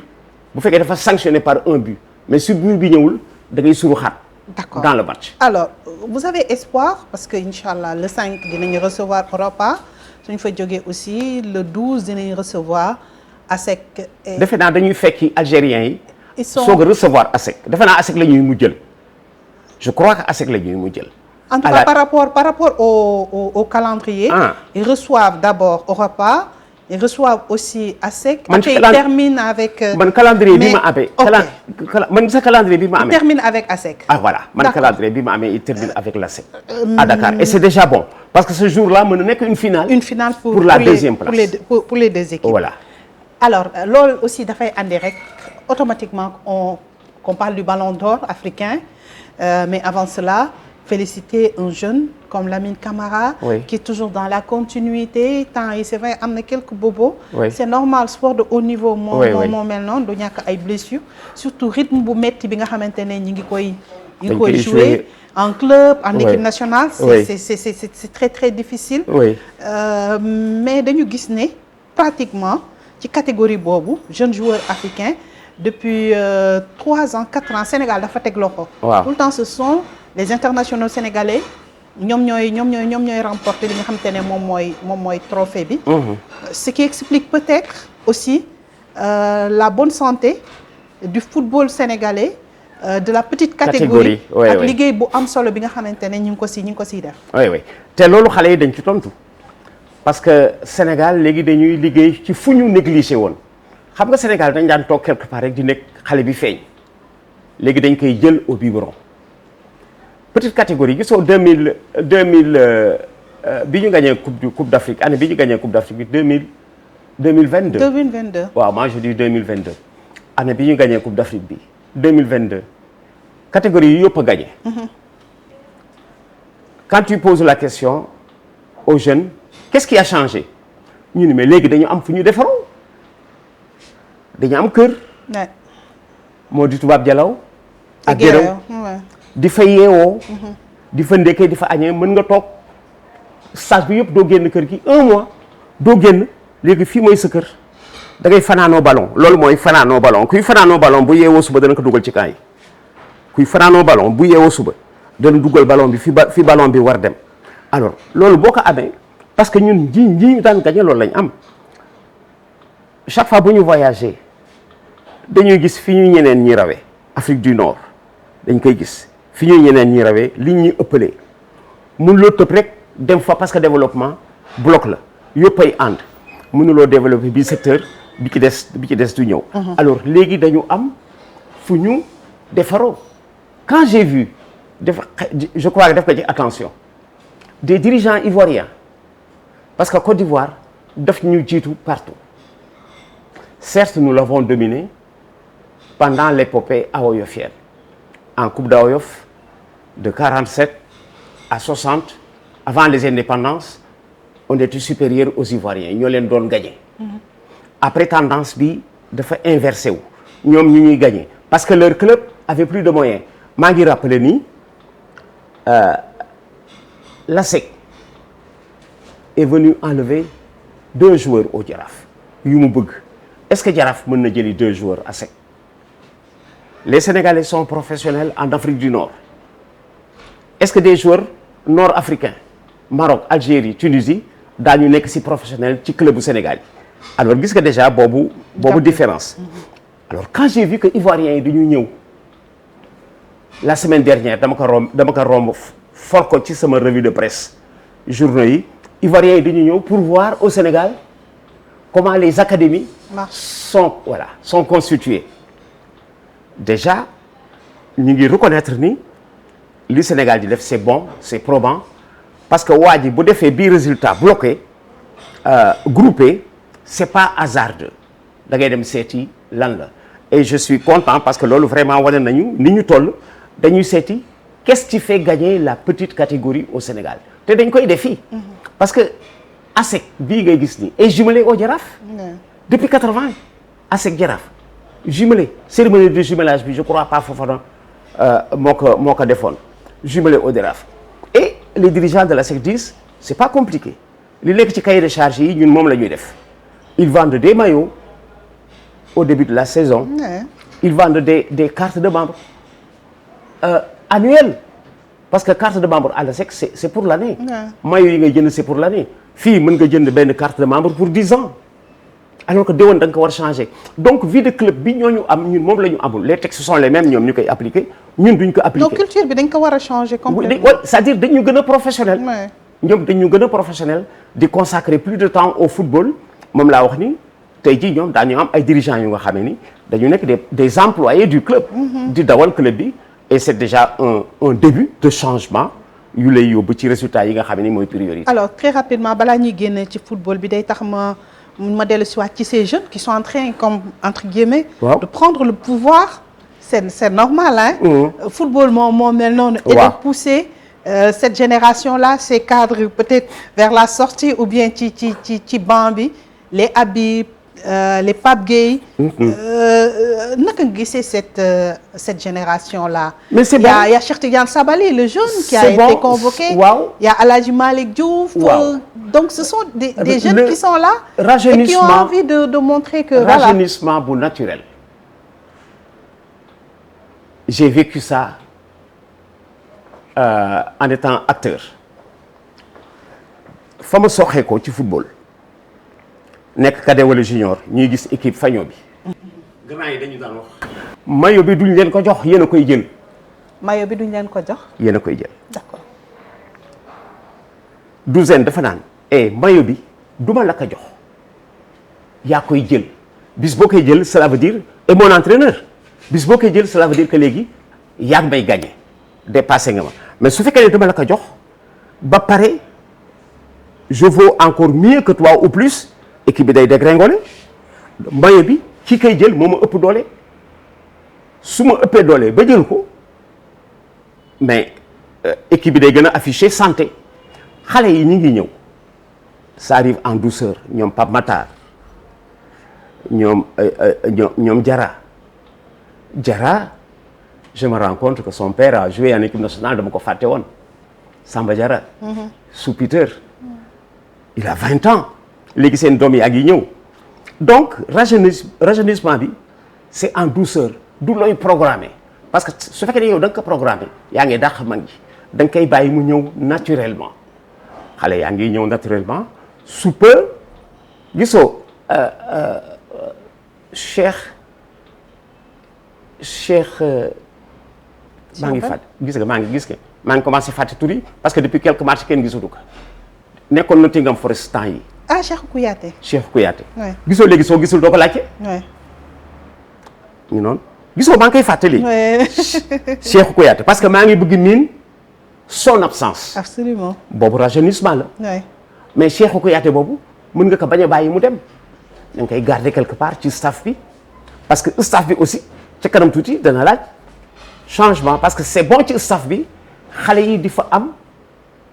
bu fekkee dafa sanctionné par un but mais su but bi ñëwul da ngay suruxaat d'accord dans le match. Alors vous avez espoir parce que inchallah le 5 dinañu recevoir Europa suñu fa jógee aussi le 12 dinañu recevoir ASEC. defe naa dañuy fekki Algériens yi. ils sont soog a recevoir ASEC defe naa ASEC la ñuy mu jël je crois que ASEC la ñuy mu jël. En tout cas par rapport au calendrier. Ils reçoivent d'abord Europa. Ils reçoivent aussi ASEC. Après ils terminent avec. man calendrier bi ma amee. man sa calendrier bi ma amee. Ils terminent avec ASEC. Ah voilà man calendrier bi ma amee il termine avec l'ASEC. À Dakar et c'est déjà bon parce que ce jour-là mën na nekk une finale. Une finale pour la deuxième place pour les deux équipes. Voilà. Alors loolu aussi dafay andi rek automatiquement qu'on parle du Ballon d'Or africain mais avant cela. Féliciter un jeune comme Lamine Camara qui est toujours dans la continuité tant yi c'est vrai am na quelques bobos c'est normal sport de haut niveau moo mel noonu du ñàkk ay blessures surtout rythme bu metti bi nga xamante ne ñi ngi koy jouer en club en équipe nationale c'est très très difficile mais dañu gis ne pratiquement ci catégorie boobu jeune joueur africain depuis 3 ans 4 ans Sénégal dafa teg loxo tout le temps ce sont les internationaux sénégalais ñoom ñooy remporter li nga xamante ne moom mooy trophée bi. Ce qui explique peut-être aussi la bonne santé du football sénégalais de la petite catégorie. ak liggéey bu am solo bi nga xamante ne ñu ngi ko siy def. oui te loolu xale yi dañ ci tontu parce que Sénégal léegi dañuy liggéey ci fu ñu négligé woon xam nga Sénégal dañ daan toog quelque part rek di nekk xale bi feeñ léegi dañ koy jël au biberon. Petite catégorie gisoo 2000 bi ñu gagné coupe d'Afrique année bi ñu gagné coupe d'Afrique bi 2022. waaw moi je dis 2022 année bi ñu gagné coupe d'Afrique bi 2022 catégorie yi yëpp a gagné. Quand tu poses la question aux jeunes qu'est-ce qui a changé ñu ne mais léegi dañu am fu ñu defaroo dañu am kër. moo di tubaab jalaw ak gërëm di fa yeewoo di fa ndekkee di fa añee mën nga toog stage bi yëpp doo génn kër gi 1 mois doo génn léegi fii mooy sa kër da ngay fanaanoo ballon loolu mooy fanaanoo ballon kuy fanaanoo ballon bu yeewoo suba dana ko dugal ci camp yi kuy fanaanoo ballon bu yeewoo suba dana dugal ballon bi fi ballon bi war dem alors loolu boo ko amee parce que ñun ñi ñu daan gagné loolu lañ am chaque fois bu ñu voyager dañuy gis fi ñu ñeneen ñi rawee Afrique du Nord dañ koy gis fi ñu ñeneen ñi rawee li ñuy ëppalee mun loo tëb rek dem fa parce que développement bloc la yëpp ay ànd mënuloo développer bi secteur bi ci des du ñëw. alors léegi dañu am fu ñu defaroo. quand j'ai vu je crois que def ko ci attention des dirigeants ivoiriens parce que Côte d'Ivoire daf ñu jiitu partout certes nous l'avons dominé pendant l'épopée aoyofienne en coupe d'Aoyof de 47 à 60 avant les indépendances on était supérieur aux Ivoiriens ñoo leen doon gagné. après tendance bi dafa inversé wu ñoom ñu ñuy gagné parce que leur club avait plus de moyens maa ngi rappelé ni l'ASEC est venu enlever 2 joueurs au Jaraaf yu mu bëgg est-ce que Jaraaf mën na jëli 2 joueurs ASEC les Sénégalais sont professionnels en Afrique du Nord est-ce que des joueurs nord-africains Maroc Algérie Tunisie daañu nekk ci professionnel ci club bu Sénégal yi alors gis nga déjà boobu différence alors quand j'ai vu que Ivoiriens yi dañu ñëw la semaine dernière dama ko romb for ko ci sama revue de presse journaux yi Ivoiriens yi dañu ñëw pour voir au Sénégal comment les académies sont constituées déjà ñu ngi reconnaître ni li Sénégal di def c'est bon c'est probant parce que waa ji bu defee bii résultat bloqué groupé c'est pas hasardeux da ngay dem seeti lan la et je suis content parce que loolu vraiment wane nañu ni ñu toll dañuy seeti qu'est-ce qui fait gagner la petite catégorie au Sénégal te dañ koy def fii parce que ASEC bii ngay gis nii est jumelé au Jaraaf depuis 80 ASEC Jaraaf jumelé cérémonie de jumelage bi je crois pas Fofana moo ko defoon jumelé au Jaraaf et les dirigeants de l'ASEC disent c'est pas compliqué li nekk ci cahier de charge yi ñun moom la ñuy def ils vendent des maillots au début de la saison ils vendent des cartes de membres annuelles parce que carte de membre à l'ASEC c'est pour l'année maillot yi ngay jënd c'est pour l'année fii mën nga jënd benn carte de membre pour 10 ans alors que déwén da nga ko war changer donc vie de club bi ñooñu am ñun moom la ñu amul les textes sont les mêmes ñoom ñu koy appliquer ñun duñ ko appliquer. donc culture bi dañ ko war a changer complètement. oui c'est-à-dire dañu gën a professionnel. ñoom dañu gën a professionnel di consacrer plus de temps au football moom laa wax ni tey jii ñoom daañu am ay dirigeants yu nga xam ne ni dañu nekk des employés du club. di dawal club bi et c'est déjà un début de changement yu lay yóbbu ci résultats yi nga xam ne ni mooy priorité. alors très rapidement balaa ñuy génn ci football bi day tax ma dellu si waat ci ces jeunes qui sont en train comme entre guillemets de prendre le pouvoir c'est normal hein football moo mel noonu et de pousser cette génération là ces cadres peut-être vers la sortie ou bien ci banc bi les Habib les Pape Gueye naka nga gisee cette génération là mais c'est bon il y a Cheikh Tidiane Sabaly le jeune qui a été convoqué il y a Aladji Malick Diouf donc ce sont des jeunes qui sont là et qui ont envie de montrer que rajeunissement bu naturel j'ai vécu ça en étant acteur fa ma soxee ko ci football nekk cadet wala junior ñuy gis équipe faño bi grand yi dañu daan wax maillot bi duñ leen ko jox yéen a koy jël maillot bi duñ leen ko jox yéen a koy jël d'accord douzaine dafa naan maillot bi duma la ko jox yaa koy jël bis boo koy jël cela veut dire et mon entraîneur bis boo koy jël cela veut dire que léegi yaa ngi may gagné dépassé nga ma mais su fekkee ne dama la ko jox ba pare je vaux encore mieux que toi ou plus équipe bi day dégringoler maillot bi ki koy jël moo ma ëpp doole su ma ëppee doole ba jël ko mais équipe bi day gën a afficher santé xale yi ñu ngi ñëw ça arrive en douceur ñoom Pape Matar ñoom Diarra je me rends compte que son père a joué en équipe nationale dama ko fàtte woon Samba Diarra sous Peter il a 20 ans léegi seen doom yi ak yi ñëw donc rajeunissement bi c'est en douceur du looy programmer parce que su fekkee ne yow da nga ko programmer yaa ngi dàq mag ji da nga koy bàyyi mu ñëw naturellement xale yaa ngi ñëw naturellement sous peu gisoo Cheikh maa ngi fàtt gis nga maa ngi commencé fàtte tur yi parce que depuis quelques matchs kenn gisatu ko nekkoon Nottingham Forest temps yi. ah Cheikhou Kouyaté. Cheikhou Kouyaté. oui gisoo léegi soo gisul doo ko laajte. oui. ñu noonu gisoo maa ngi koy fàttali. oui. Cheikhou Kouyaté parce que maa ngi bëgg miin son absence. absolument. boobu rajeunissement la. oui. mais Cheikhou Kouyaté boobu mën nga ko bañ a bàyyi mu dem da nga koy garder quelque part ci staff bi parce que staff bi aussi ca kanam tuuti dana laaj changement parce que c'est bon ci staff bi xale yi di fa am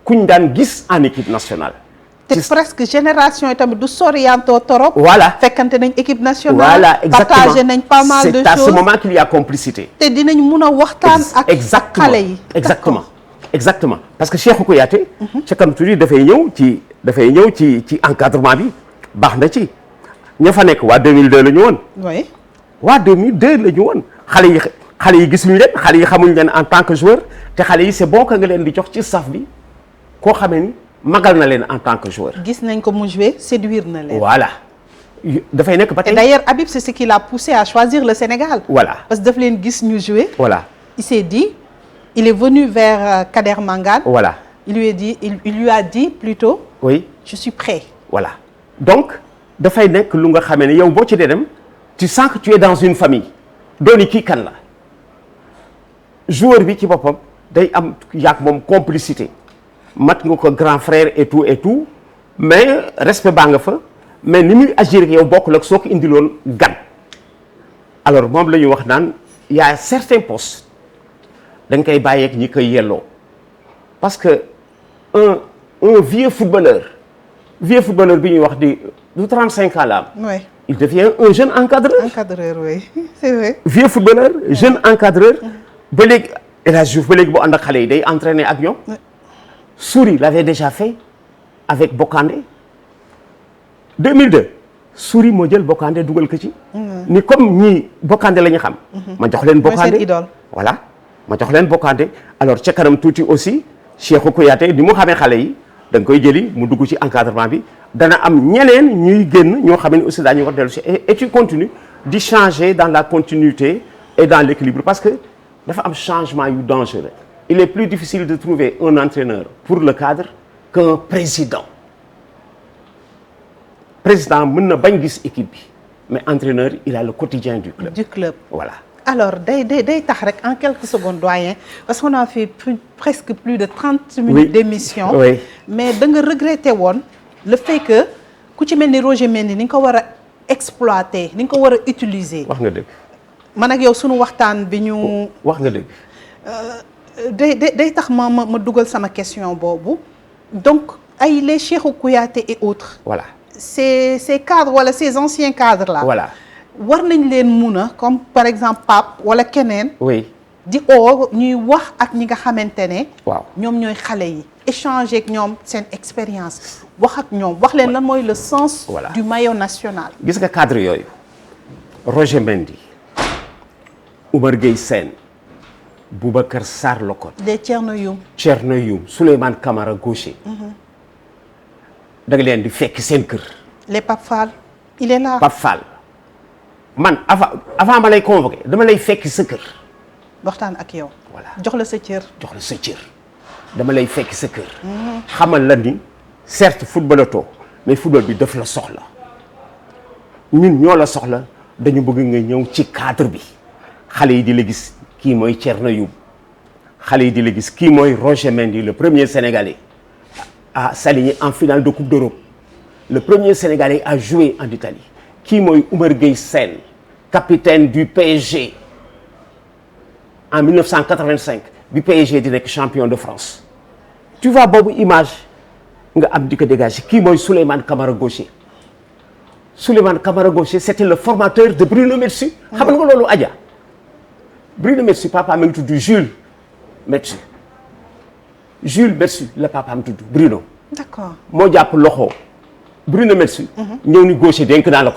kuñ daan gis en équipe nationale. te presque génération yi tamit du soriantoo torop. voilà fekkante nañ équipe nationale. voilà exactement partagé nañ pas mal de choses. c'est à ce moment qu'il y a complicité. te dinañ mun a waxtaan ak xale yi. exactement exactement parce que Cheikhou Kouyaté. ca kanam tuuti dafay ñëw ci encadrement bi baax na ci ña fa nekk waa 2002 la ñu woon. oui. waa 2002 la ñu woon xale yi gisuñu leen xale yi xamuñu leen en tant que joueur te xale yi c'est bon que nga leen di jox ci staff bi koo xamee ni magal na leen en tant que joueur. gis nañ ko mu jouer séduire na leen. voilà dafay nekk ba tey. et d'ailleurs Habib c'est ce qui l'a poussé à choisir le Sénégal. voilà parce que daf leen gis ñu jouer. voilà il s'est dit il est venu vers Kader Mangane. voilà il lui a dit plutôt. oui je suis prêt. voilà donc dafay nekk lu nga xamee ne yow boo ci dee dem tu sens que tu es dans une famille dooni kii kan la joueur bi ci boppam day am yaak moom complicité mat nga ko grand frère et tout mais respect baa nga fa mais ni muy agir ak yow bokkul ak soo ko indiloon gan alors moom la ñuy wax naan y a certains postes da nga koy bàyyeeg ñi koy yelloo parce que un vieux footballeur bi ñuy wax du 35 ans la am. oui. il devient un jeune encadreur. encadreur oui c'est vrai. vieux footballeur jeune encadreur. ba léegi El Hadj Diouf ba léegi boo ànd ak xale yi day entraîner ak ñoom. Souris l'avait déjà fait avec Bokandé 2002 Souris moo jël Bokandé dugal ko ci. ni comme ñii Bokandé la ñu xam. ma jox leen Bokandé mooy seen idole. voilà ma jox leen Bokandé alors ca kanam tuuti aussi Cheikhou Kouyaté ni mu xamee xale yi da nga koy jëli mu dugg ci encadrement bi dana am ñeneen ñuy génn ñoo xam ne aussi daañu war dellu si et tu continues di changer dans la continuité et dans l'équilibre parce que dafa am changement yu dangereux. Il est plus difficile de trouver un entraîneur pour le cadre qu'un président. Président mën na bañ gis équipe bi mais entraîneur il a le quotidien du club. Voilà. alors day tax rek en quelques secondes doyen parce qu'on a fait presque plus de 30 minutes d'émission. Oui. mais da nga regretter woon le fait que ku ci mel ni Roger Mendy ni nga ko war a exploiter ni nga ko war a utiliser. wax nga dëgg. man ak yow sunu waxtaan bi ñu. wax nga dëgg. day tax ma dugal sama question boobu donc ay les Cheikhou Kouyaté et autres. voilà ces cadres wala ces anciens cadres là. voilà war nañ leen mun a comme par exemple Pape wala keneen. oui di ñuy wax ak ñi nga xamante ne. waaw ñoom ñooy xale yi. échanger ak ñoom seen expérience wax ak ñoom wax leen lan mooy le sens. Voilà. du maillot national. gis nga cadre yooyu Roger Mendy Oumar Gueye Sène Boubacar Sarr Locotte des Thierno Youm. Thierno Youm Souleymane Camara Gaucher da nga leen di fekk seen kër. les Pape Fall il est là. Pape Fall man avant ma lay convoqué dama lay fekk sa kër. waxtaan ak yow. voilà jox la sa cër. jox la sa cër dama lay fekk sa kër. xamal la ni certes footballatoo mais football bi daf la soxla ñun ñoo la soxla dañu bëgg nga ñëw ci cadre bi xale yi di la gis kii mooy Thierno Youm xale yi di la gis kii mooy Roger Mendy le premier Sénégalais à s'aligner en finale de Coupe d'Europe le premier Sénégalais à jouer en Italie kii mooy Oumar Gueye Sène capitaine du PSG en 1985 bi PSG di nekk champion de France tu vois boobu image nga am di ko dégager kii mooy Souleymane Camara Gaucher Souleymane Camara Gaucher c'était le formateur de Bruno Metsu xam nga loolu Adja Bruno Metsu papa mi ngi tudd Jules Metsu la papa mi tudd Bruno d'accord moo jàpp loxo Bruno Metsu ñëw ni Gaucher dénk naa la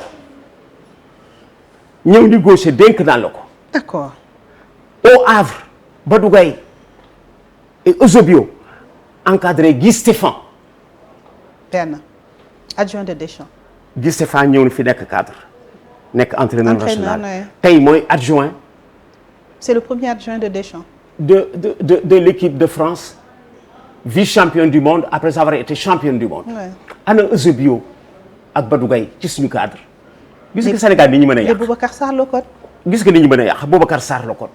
ko d'accord au Havre Badou Gaye et Eusebio encadré Guy Stéphane benn adjoint de Deschamps. Guy Stéphane ñëw na fi nekk cadre nekk entraîneur national ouais. tey mooy adjoint c'est le premier adjoint de Deschamps. de l'équipe de France, vice-championne du monde après avoir été championne du monde. ana Eusebio ak Badou Gueye ci suñu cadre. gis nga Sénégal ni ñu mën a yàq Boubacar Sarr la kon. gis nga ni ñu mën a yàq Boubacar Sarr la kon.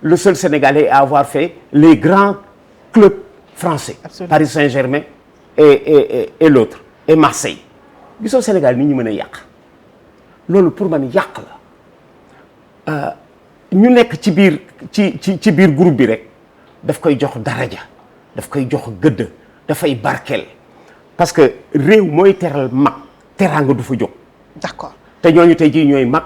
le seul Sénégalais à avoir fait les grands clubs français. Absolument. Paris Saint-Germain et l'autre et Marseille. gisoo Sénégal ni ñu mën a yàq loolu pour man yàq la ñu nekk ci biir groupe bi rek daf koy jox daraja daf koy jox gëdd dafay barkeel parce que réew mooy teral mag teraanga du fa jóg. D'accord. te ñooñu tey jii ñooy mag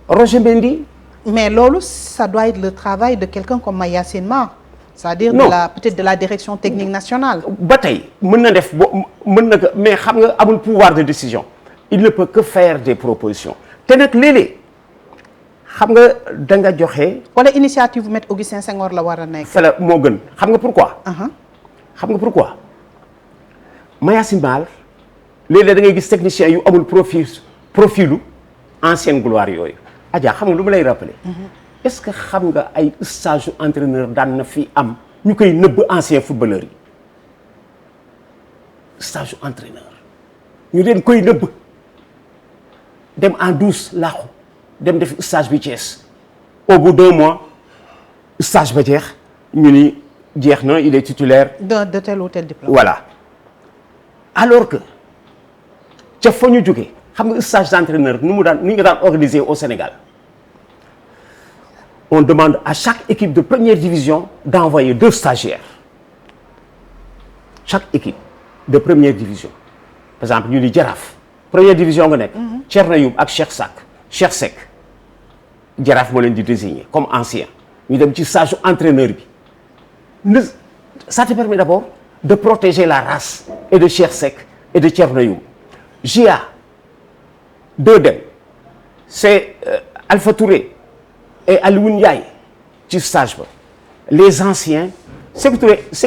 Roger Mendy. mais loolu ça doit être le travail de quelqu'un comme Mayacine Mar. c'est-à-dire peut-être de la direction technique nationale. ba tey mën na def mën na ko mais xam nga amul pouvoir de décision il ne peut que faire des propositions te nag léeg-léeg xam nga da nga joxe. wala initiative bu Maître Augustin Senghor la war a nekk. fële moo gën xam nga pourquoi. xam nga pourquoi Mayacine Mar léeg-léeg da ngay gis technicien yu amul profilu ancienne gloire yooyu. Adja xam nga lu ma lay rappeler. est-ce que xam nga ay stage entraîneur daan na fi am ñu koy nëbb ancien footballeur yi stage entraîneur ñu leen koy nëbb dem en douce laaxu dem def stage bi Thiès au bout d'1 mois stage ba jeex ñu ni jeex na il est titulaire de tel ou tel diplôme. voilà alors que ca fa ñu jógee xam nga stage d'entraîneur ni nga daan organiser au Sénégal. On demande à chaque équipe de première division d'envoyer 2 stagiaires. Chaque équipe de première division. Par exemple, ñu ni Jaraaf première division nga nekk. Thierno Youm ak Cheikh Seck Jaraaf moo leen di désigner comme ancien. ñu dem ci stage entraîneur bi. Ça te permet d'abord de protéger la race et de Cheikh Seck et de Thierno Youm. JA 2 dem c'est Alpha Touré. Et Alioune Ndiaye ci stage ba les anciens Sékou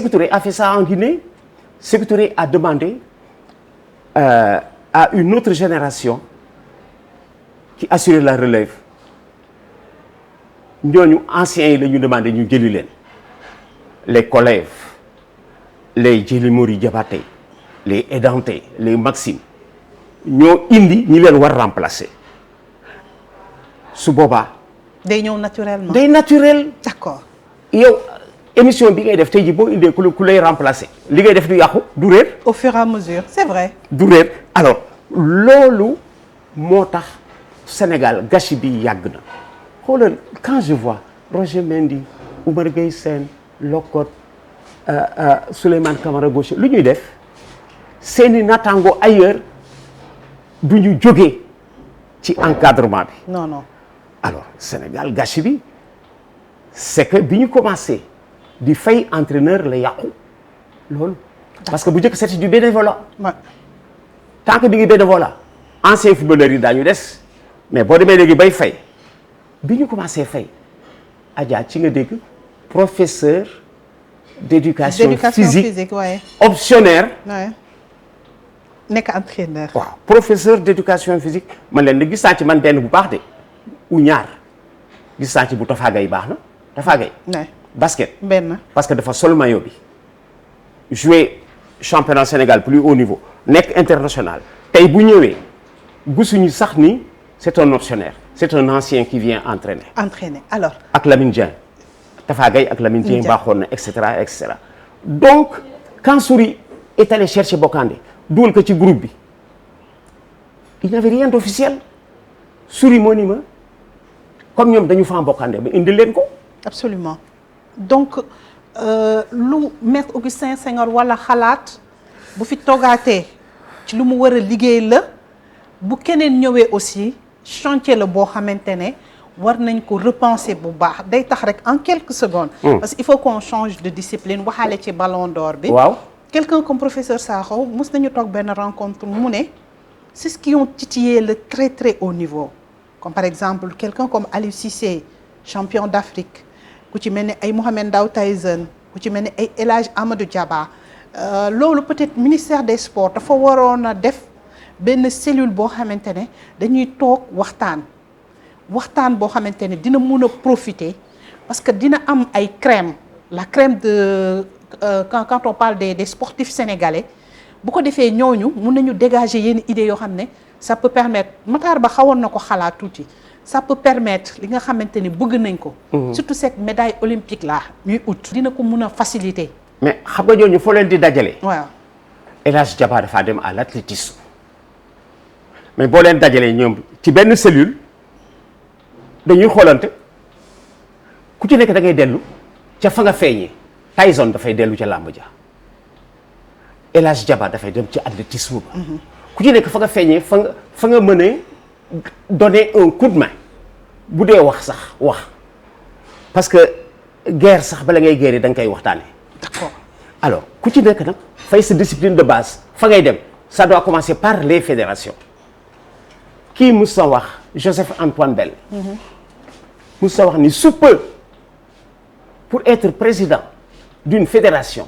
Touré a fait ça en Guinée. Sékou Touré a demandé à une autre génération qui assurait la relève ñooñu anciens yi la ñu demandé ñu jëli leen les Kolev les Djily Mori Diabaté les Edanté les Maxime ñoo indi ñi leen war remplacer su boobaa. day ñëw naturellement. day naturel. d'accord. yow émission bi ngay def tey jii boo indee ku lay remplacer li ngay def du yàqu du réer. au fur et à mesure c'est vrai. du réer alors loolu moo tax Sénégal gâchis bi yàgg na xoolal quand je vois Roger Mendy Oumar Gueye Sène Locotte Souleymane Camara Gauche lu ñuy def seeni naataango ailleurs du ñu jógee ci encadrement bi. non. alors Sénégal gâchis bi c'est que bi ñu commencé di fay entraîneur la yàqu loolu. parce que bu njëkk c'était du bénévolat. tant que bi ngi bénévolat ancien footballeur yi daañu des mais boo demee léegi bay fay bi ñu commencé fay Adja ci nga dégg professeur d'éducation physique ouais. optionnaire. Ouais. nekk entraîneur. waaw professeur d'éducation physique man leen di gis naa ci man benn bu baax de. ou ñaar gis naa ci bu Tafa Gueye baax na Tafa Gueye. basket. benn parce que dafa sol maillot bi jouer championnat Sénégal plus haut niveau nekk international tey bu ñëwee gisuñu sax ni c'est un optionnaire c'est un ancien qui vient entraîner. Alors. ak Lamine Dieng Tafa Gueye ak Lamine Dieng baaxoon na et cetera donc quand Souris est allé chercher Bokandé dugal ko ci groupe bi il n'y avait rien d'officiel Souris moo ni ma. comme ñoom dañu faa bokkande ba indi leen ko. absolument donc lu Maître Augustin Senghor wala xalaat bu fi toogaatee ci lu mu war a liggéey la bu keneen ñëwee aussi chantier la boo xamante ne war nañ ko repenser bu baax day tax rek en quelques secondes. parce que il faut qu'on change de discipline waxaale ci ballon d'or bi. waaw quelqu'un comme professeur Sakho mos nañu toog benn rencontre mu ne c'est ce qui ont titillé le très très haut niveau. comme par exemple quelqu'un comme Aliou Cissé champion d'Afrique ku ci mel ni ay Mohamed Ndao Tyson ku ci mel ni ay El Hadj Amadou Diaba loolu peut-être ministère des sports dafa waroon a def benn cellule boo xamante ne dañuy toog waxtaan boo xamante ne dina mun a profiter parce que dina am ay crème la crème de quand on parle des sportifs sénégalais bu ko defee ñooñu mun nañu dégager yenn idées yoo xam ne ça peut permettre Matar Ba xawoon na ko xalaat tuuti ça peut permettre li nga xamante ni bëgg nañ ko. surtout cette médaille olympique là ñuy ut. dina ko mun a faciliter. mais xam nga ñooñu foo leen di dajale. waaw El Hadj Diaba dafa dem à l'athlétisme mais boo leen dajalee ñoom ci benn cellule dañuy xoolante ku ci nekk da ngay dellu ca fa nga feeñee Tyson dafay dellu ca làmb ja El Hadj Diaba dafay dem ci athlétisme ba. ku ci nekk fa nga feeñee fa nga mënee donner un coup de main bu dee wax sax wax parce que guerre sax bala ngay guerre da nga koy waxtaanee. d'accord alors ku ci nekk nag fay sa discipline de base fa ngay dem ça doit commencer par les fédérations kii mos sa wax Joseph Antoine Bell mos sa wax ni sous peu pour être président d'une fédération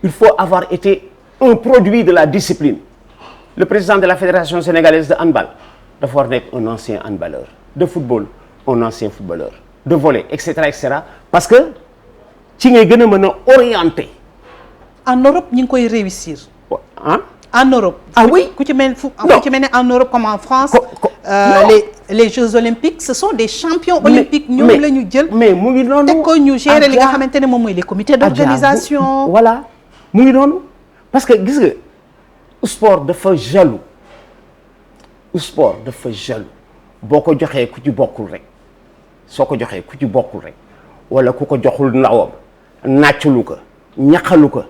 il faut avoir été un produit de la discipline. Le président de la fédération sénégalaise de handball dafa war nekk un ancien handballeur de football un ancien footballeur de volley et cetera parce que ci ngay gën a mën a orienter. en Europe ñu ngi koy réussir. ah en Europe. ah oui ku ci mel ne en Europe comme en France. les Jeux olympiques ce sont des champions olympiques. ñoom la ñu jël mais mu ngi noonu. teg ko ñu gérer li nga xamante ne moom mooy les comités d'organisation. voilà mu ngi noonu parce que gis nga sport dafa jaloux boo ko joxee ku ci bokkul rek soo ko joxee ku ci bokkul rek wala ku ko joxul ndawam nàccalu ko ñaqalu ko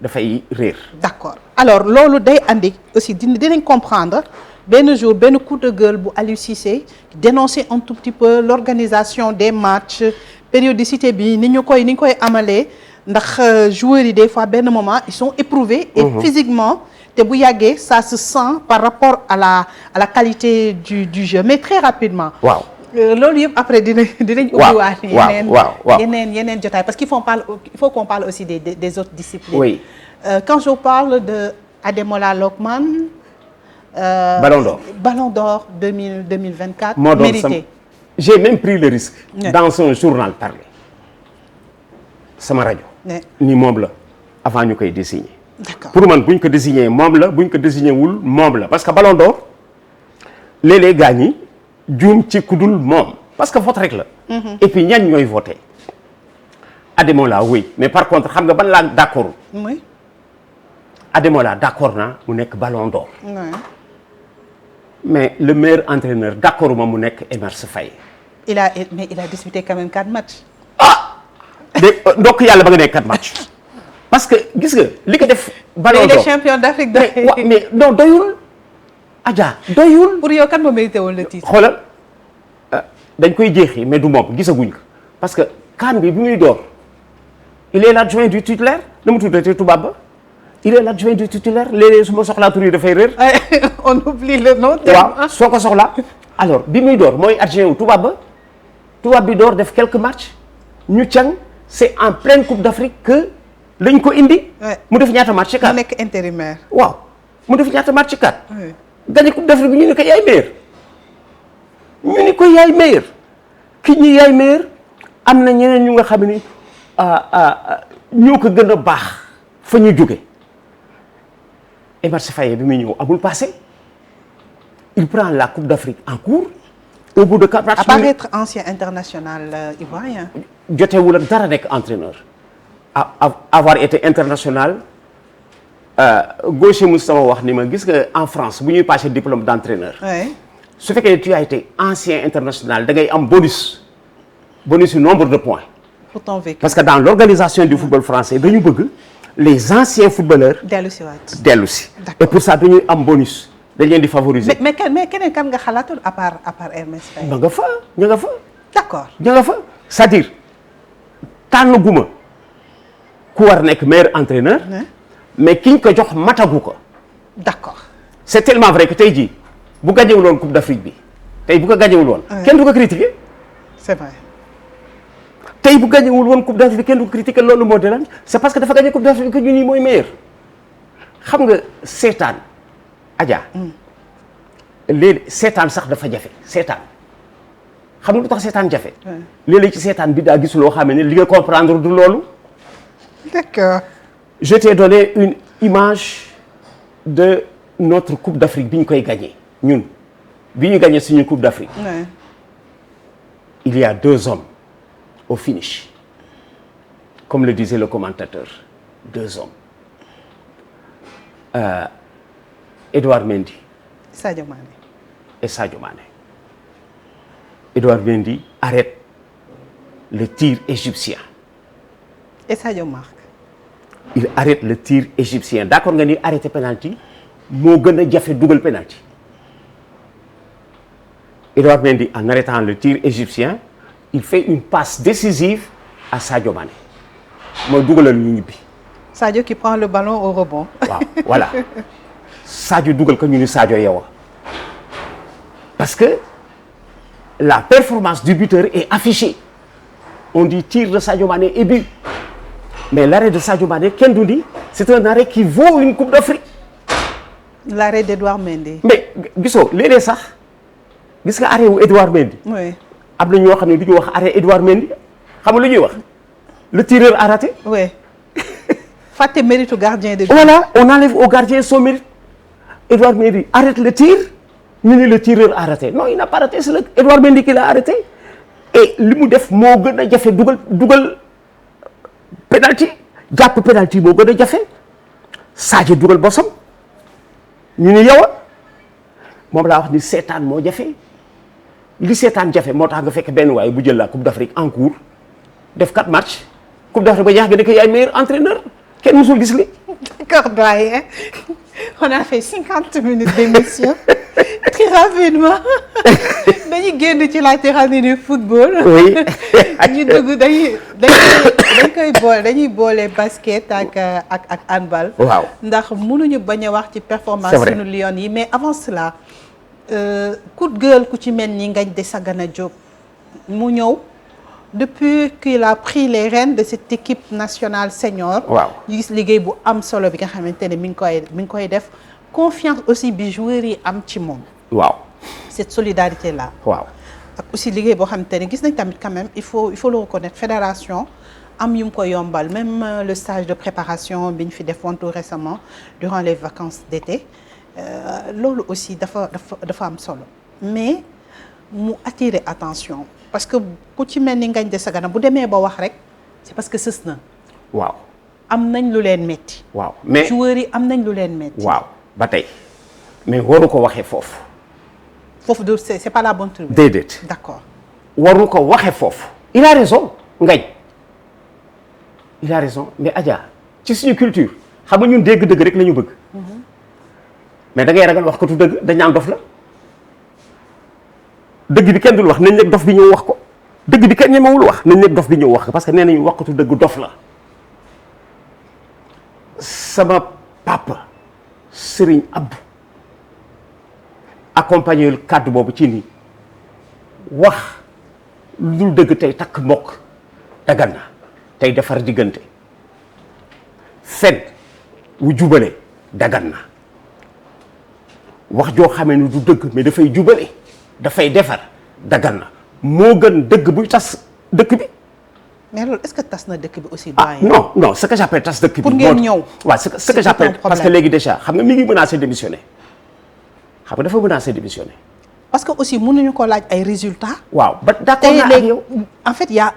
dafay réer. d'accord alors loolu day andi aussi dinañ comprendre benn jour benn coup de gueule bu Aliou Cissé dénoncer un tout petit peu l'organisation des matchs périodicité bi ni ñu koy amalee ndax joueurs yi des fois benn moment ils sont éprouvés. et physiquement te bu yàggee ça se sent par rapport à la qualité du jeu mais très rapidement. waaw loolu yëpp après dinañ ubbiwaat yeneen jotaay parce qu'il faut qu'on parle aussi des autres disciplines. oui quand je parle de Ademola Lookman. Ballon d'or 2024. mérité. J'ai même pris le risque. dans un journal parlé. sama rajo. ni moom la avant ñu koy désigner. d'accord pour man bu ñu ko désigner moom la bu ñu ko désigner wul moom la parce que Ballon d'or léeg-léeg gaa ñi juum ci kudul moom parce que vote rek la. et puis ñañ ñooy voté. Ademola oui mais par contre xam nga ban laa d'accord. oui. Ademola d'accord naa mu nekk Ballon d'or. mais le meilleur entraîneur d'accord ma mu nekk Emerse Faé. il a disputé quand même 4 matchs. ndokk yàlla ba nga nekk 4 matchs. parce que gis nga li ko def. Ballon d'or les champions d'Afrique mais non doyul. Adja doyul. pour yow kan moo mérité woon le titre. xoolal dañ koy jeexi mais du moom gisaguñ ko parce que CAN bi muy door il est l'adjoint du titulaire na mu tuddati tubaab ba il est l'adjoint du titulaire léeg-léeg su ma soxlaa tur yi dafay réer. on oublie le nom. waaw soo ko soxlaa alors bi muy door mooy adjoint wu tubaab bi door def quelques matchs ñu càng c'est en pleine Coupe d'Afrique que lañ ko indi. mu def ñaata match ci CAN. mu nekk intérimaire. waaw mu def ñaata match ci CAN. gagné Coupe d'Afrique bi ñu ne ko yaay meilleur. ki ñi yaay meilleur am na ñeneen ñu nga xam ni ñoo ko gën a baax fa ñu jóge. Emerse Faé bi muy ñëw amul passé il prend la Coupe d'Afrique en cours au bout de 4 matchs. à part être ancien international ivoirien. jotewul ak dara nekk entraîneur. avoir été international gaucher mu sama wax ni ma gis nga en France bu ñuy passer diplôme d'entraîneur. su fekkee tu as été ancien international da ngay am bonus yu nombre de points. pour ton vécu. parce que dans l'organisation du football français dañu bëgg les anciens footballeurs. dellu si. et pour ça dañuy am bonus dañ leen di favoriser. mais keneen kan nga xalaatul à part Hermès Faé. ña nga fa. d'accord ña nga fa c'est-à-dire tànn guma ku war nekk meilleur entraîneur. mais kiñ ko jox matagu ko. d'accord. c'est tellement vrai que tey jii bu gagnéwul woon Coupe d'Afrique bi tey bu ko gagnéwul woon. kenn du ko critiquer. c'est vrai. tey bu gagnéwul woon Coupe d'Afrique kenn du ko critiquer loolu moo dérange c'est parce que dafa gagné Coupe d'Afrique que ñu nii mooy meilleur. xam nga seetaan Adja. léegi seetaan sax dafa jafe seetaan xam nga lu tax seetaan jafe. léeg-léeg ci seetaan bi daa gis loo xam ne li nga comprendre du loolu. D'accord. Je t'ai donné une image de notre Coupe d'Afrique bi ñu koy gagné ñun bi ñu gagné suñu Coupe d'Afrique. Ouais. Il y a 2 hommes au finish. Comme le disait le commentateur, 2 hommes. Edouard Mendy Sadio Mané. et Sadio Mané. Edouard Mendy arrête le tir égyptien. Et Sadio marque. Il arrête le tir égyptien. D'accord nga ni arrêté penalty moo gën a jafe dugal penalty. Edouard Mendy, en arrêtant le tir égyptien, il fait une passe décisive à Sadio Mané. mooy dugalal ñu ñibbi. Sadio qui prend le ballon au rebond. waaw voilà Sadio dugal ko ñu ni Sadio yow parce que la performance du buteur est affichée. On dit tir de Sadio Mané et but. Mais l'arrêt de Sadio Mané, kenn du ni c'est un arrêt qui vaut une Coupe d'Afrique. L'arrêt d'Edouard Mendy. Mais gisoo léeg-léeg sax gis nga arrêt wu Edouard Mendy. Oui. am na ñoo xam ne du ñu wax arrêt Edouard Mendy xam nga lu ñuy wax le tireur a raté. Oui. Fàtte mérite au gardien de but. Voilà, on enlève au gardien son mérite. Edouard Mendy arrête le tir ñu ne le tireur a raté. Non, il n'a pas raté, c'est le Edouard Mendy qui l'a arrêté. Et li mu def moo gën a jafe dugal penalty jàpp penalty moo gën a jafe Sadio dugal bosam ñu ni yow moom laa wax ni seetaan moo jafe li seetaan jafe moo tax nga fekk benn waaye bu jël la Coupe d'Afrique en cours def 4 matchs Coupe d'Afrique ba jeex nga ne ko yaay meilleur entraîneur kenn musul gis li. D'accord, doyen. On a fait 50 minutes d'émission. Très rapidement. dañuy génn ci la tyrannie du football. Oui. ñu dugg dañuy boole basket ak handball. waaw ndax mënuñu bañ a wax ci performance C'est vrai. sunu Lions yi mais avant cela coup de gueule ku ci mel ni Ngagne Desagana Diop mu ñëw depuis qu'il a pris les rênes de cette équipe nationale senior. waaw ñu gis liggéey bu am solo bi nga xamante ne mi ngi koy def confiance aussi bi joueurs yi am ci moom. waaw cette solidarité là. waaw ak aussi liggéey boo xamante ne gis nañ tamit quand même il faut le reconnaître fédération am yu mu ko yombal même le stage de préparation bi ñu fi defoon tout récemment durant les vacances d'été loolu aussi dafa am solo mais mu attirer attention parce que ku ci mel ni Ngagne Desagana bu demee ba wax rek c'est parce que sës na. waaw am nañ lu leen metti. waaw mais joueurs yi am nañ lu leen metti. waaw ba tey mais waru ko waxee foofu. foofu du c'est pas la bonne tribune. déedéet D'accord. waru ko waxee foofu. il a raison Ngagne il a raison mais Adja ci suñu culture xam nga ñun dégg-dëgg rek la ñu bëgg. mais da ngay ragal wax ko tu dëgg dañ naan dof la dëgg bi kenn dul wax nañ nekk dof bi ñëw wax ko dëgg bi kenn ñemewul wax nañ nekk dof bi ñëw wax ko parce que nee nañu wax ko tu dëgg dof la. sama papa Serigne Abdou accompagner kàddu boobu ci nii wax lu dëgg tey takk mbokk dagan na tey defar diggante fen wu jubale dagan na wax joo xamee ni du dëgg mais dafay jubale dafay defar dagan na moo gën dëgg buy tas dëkk bi. mais loolu est-ce que tas na dëkk bi aussi. ah non ce que j'appelle tas dëkk bi. pour ngeen ñëw waaw ce que j'appelle parce que léegi déjà xam nga mi ngi menacé démissionner xam nga dafa menacé démissionner. parce que aussi mënuñu ko laaj ay résultats. waaw ba d'accord naa ak yow en fait y a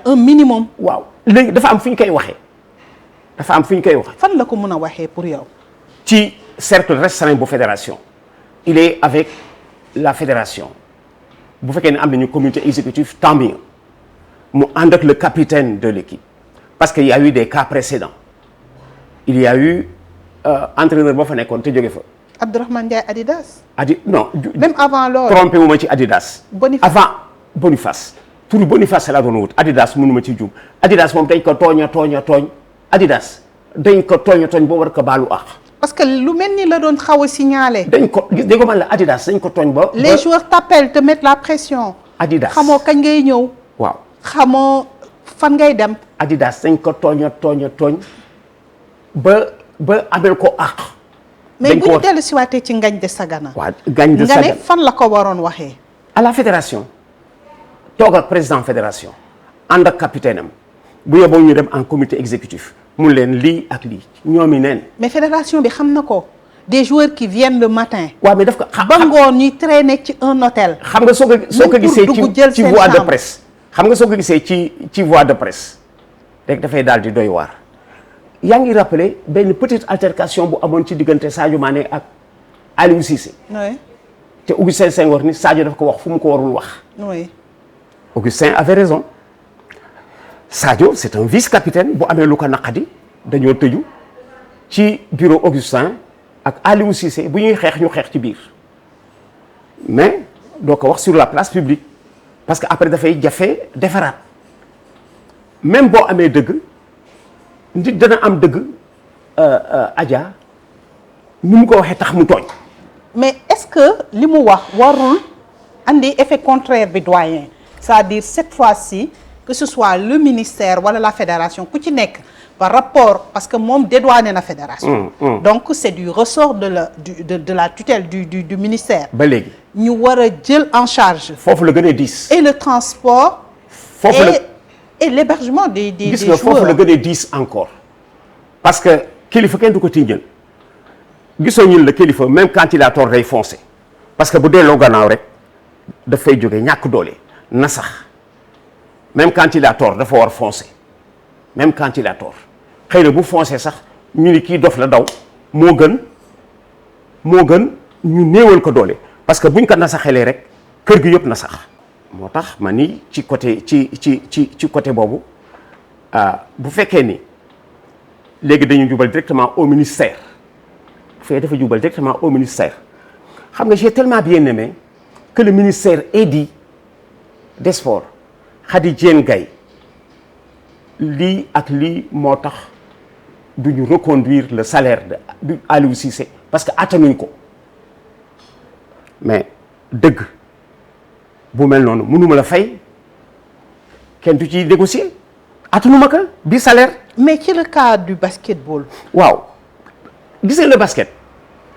un minimum. waaw léegi dafa am fu ñu koy waxee dafa am fu ñu koy waxee. fan la ko mën a waxee pour yow. ci cercle restreint bu fédération. il est avec la fédération bu fekkee ne am nañu comité exécutif tant mieux mu ànd ak le capitaine de l'équipe parce que il y a eu des cas précédents il y a eu entraîneur boo fa nekkoon te jóge fa. Abdourahmane Ndiaye Adidas. non. même avant loolu. trompé wu ma ci Adidas. Boniface avant Boniface. turu Boniface laa doon wut Adidas mënu ma ci juum Adidas moom dañ ko tooñ Adidas dañ ko tooñ boo war ko baalu àq. parce que lu mel ni la doon xaw a signalé. dañ ko dégg nga man la Adidas dañ ko tooñ ba. les joueurs t'appellent te mettent la pression. Adidas xamoo kañ ngay ñëw. waaw xamoo fan ngay dem. Adidas dañ ko tooñ ba amel ko àq. mais bu ñu dellu si waatee ci Ngagne Desagana. waaw Ngagne Desagana nga ne fan la ko waroon waxee. à la fédération toog ak président fédération ànd ak capitaine am bu yeboo ñu dem en comité exécutif mun leen lii ak lii ñoomi neen. mais fédération bi xam na ko des joueurs qui viennent le matin. waaw mais daf ko ba ngoon ñuy traîner ci un hôtel. xam nga soo ko gisee ci voie de presse. xam nga soo ko gisee ci voie de presse rek dafay daal di doy waar. yaa ngi rappelé benn petite altercation bu amoon ci diggante Sadio Mané ak Aliou Cissé. oui. te Augustin Senghor ni Sadio dafa ko wax fu mu ko warul wax. oui. Augustin avait raison Sadio c'est un vice-capitaine bu amee lu ko naqadi dañoo tëju ci bureau Augustin ak Aliou Cissé bu ñuy xeex ñu xeex ci biir mais doo ko wax sur la place publique parce que après dafay jafe defaraat même boo amee dëgg nit dana am dëgg Adja ni mu ko waxee tax mu tooñ. mais est-ce que li mu wax warul andi effet contraire bi doyen c'est-à-dire cette fois-ci que ce soit le ministère wala la fédération ku ci nekk par rapport parce que moom dédouané na fédération. donc c'est du ressort de la tutelle du ministère. ba léegi ñu war a jël en charge. foofu la gën a diis. et le transport. foofu la et l'hébergement des gis nga foofu la gën a diis encore parce que kilifa kenn du ko tiñjal gisoo ñun la kilifa même quand il a tort day foncé parce que bu delloo gannaaw rek dafay jóge ñàkk doole na sax même quand il a tort dafa war foncé même quand il a tort xëy na bu foncé sax ñu ni kii dof la daw moo gën ñu néewal ko doole parce que buñ ko nasaxalee rek kër gi yëpp na sax. moo tax ma ni ci côté ci côté boobu bu fekkee ni léegi dañu jubal directement au ministère bu fekkee dafa jubal directement au ministère xam nga j'ai tellement bien aimé que le ministère ait dit des sports Khady Diène Gaye lii ak lii moo tax duñu reconduire le salaire de Aliou Cissé parce que attanuñ ko mais dëgg bu mel noonu mënuma la fay kenn du ci négocier atunuma ka bi salaire. mais ci le cas du basketball. waaw gis nga le basket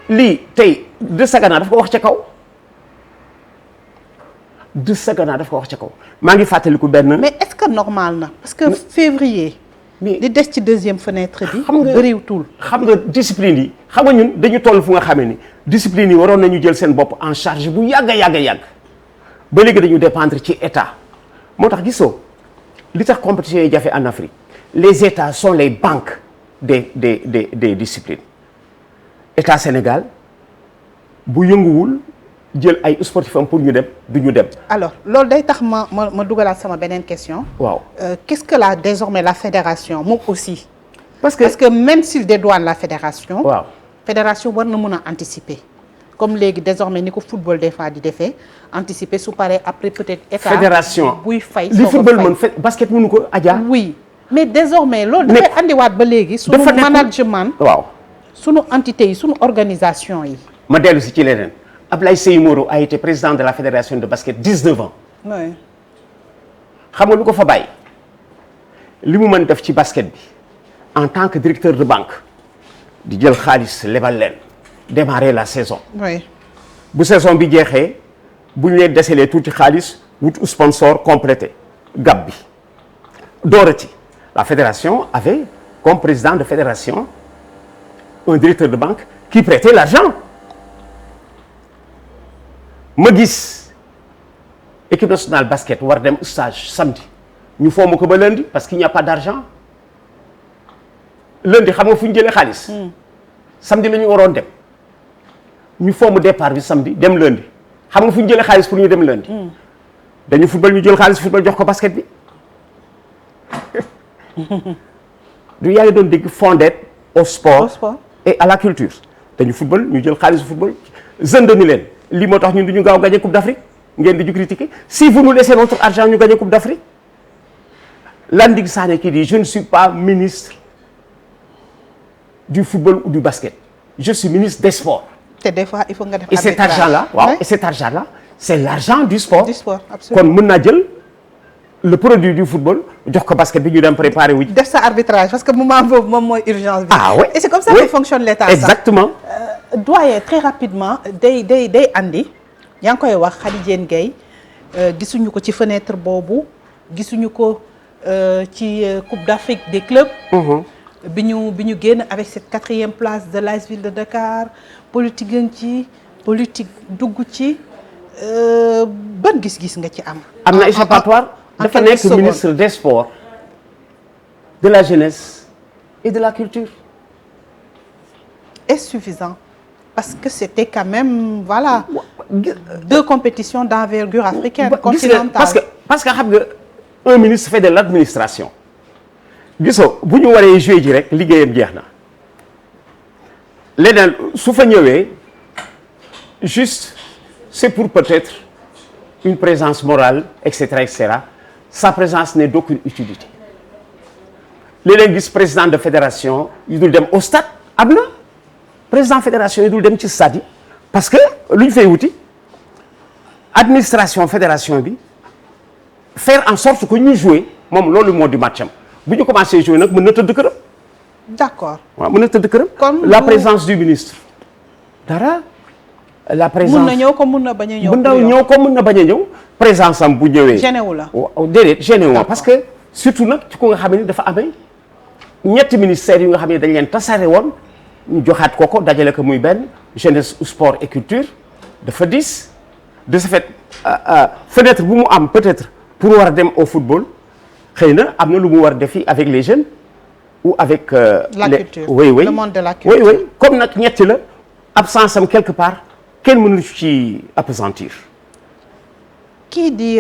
lii tey de Sagana daf ko wax ca kaw maa ngi fàttaliku benn. mais est-ce que normal na parce que février. mais di des ci deuxième fenêtre bi. xam nga bëriwutul. xam nga discipline yi xam nga ñun dañu toll fu nga xamee ni discipline yi waroon nañu jël seen bopp en charge bu yàgg a yàgg. ba léegi dañu dépendre ci état moo tax gisoo li tax compétition yi jafe en Afrique les états sont les banques des disciplines état Sénégal bu yënguwul jël ay sportifs am pour ñu dem du ñu dem. alors loolu day tax ma dugalaat sama beneen question. waaw qu'est-ce que désormais la fédération moom aussi. parce que même s'il dédouane la fédération. waaw fédération war na mën a anticiper. comme léegi désormais ni ko football des fois di defee anticiper su paree après peut-être état fédération buy fay li football mën basket mënu ko Adja. oui mais désormais loolu dafay andiwaat ba léegi sunu management waaw sunu entité yi sunu organisation yi. ma dellu si ci leneen Ablaye Seye Moro a été président de la fédération de basket 19 ans. oui. xam nga lu ko fa bàyyi li mu mën def ci basket bi en tant que directeur de banque di jël xaalis lebal leen. démarrer la saison. oui. bu saison bi jeexee bu ñu leen deselee tuuti xaalis wut sponsor complété gab bi doorati la fédération avait comme président de fédération un directeur de banque qui prêtait l'argent ma gis équipe nationale basket war dem stage samedi ñu fomm ko ba lundi parce qu'il n'y a pas d'argent lundi xam nga fu ñu jëlee xaalis. samedi la ñu waroon dem. ñu fomm départ bi samedi dem lundi xam nga fu ñu jëlee xaalis pour ñu dem lundi. dañu football ñu jël xaalis football jox ko basket bi. du yaa ngi doon dégg fonds d'aide au sport et à la culture dañu football ñu jël xaalis football jeune ni leen lii moo tax ñun du ñu gaaw gagner coupe d'Afrique ngeen di ñu critiquer si vous nous laissez notre argent ñu gagner coupe d'Afrique. Landing Sané qui dit je ne suis pas ministre du football ou du basket je suis ministre des sports. te des fois il faut nga def et cet argent-là waaw et cet argent-là c'est l'argent du sport. du sport absolument kon mën naa jël le produit du football jox ko basket bi ñu dem préparer wu. def sa arbitrage parce que moment boobu moom mooy urgence bi. ah oui et c'est comme ça que fonctionne l'État. exactement. doyen très rapidement day andi yaa ngi koy wax Khady Diène Gaye gisuñu ko ci fenêtre boobu gisuñu ko ci Coupe d'Afrique des clubs. bi ñu génn avec cette 4e place de l'AS Ville de Dakar politique nga ci politique dugg ci ban gis-gis nga ci am. am na échappatoire dafa nekk ministre des sports de la jeunesse et de la culture. Est suffisant parce que c'était quand même voilà 2 compétitions d'envergure africaine continentale. parce que xam nga un ministre fait de l'administration gisoo bu ñu waree jouer ji rek liggéeyam jeex na leneen su fa ñëwee juste c'est pour peut-être une présence morale et cetera sa présence n'est d'aucune utilité léeg-léeg gis président de fédération yu dul dem au stade am na président fédération yi dul dem ci stade yi parce que lu ñu fay wuti administration fédération bi faire en sorte que ñu jouer moom loolu moo di matcham bu ñu commencé jouer nag mën na tëdd këram. d'accord waaw mën na tëdd këram. comme la présence du ministre. dara la présence mun na ñëw comme mun na bañ a ñëw. mun na ñëw comme mun na bañ a ñëw. présence am bu ñëwee. gêné wu la déedéet gêné wu ma parce que surtout nag ci ko nga xam ne dafa amee ñetti ministères yu nga xam ne dañ leen tasaare woon. ñu joxaat ko dajale ko muy benn jeunesse sport et culture dafa diis de ce fait fenêtre bu mu am peut-être pour war a dem au football xëy na am na lu mu war a defi avec les jeunes ou avec la culture oui le monde de la culture oui comme nag ñetti la absence am quelque part kenn mënu ci appesantir. kii di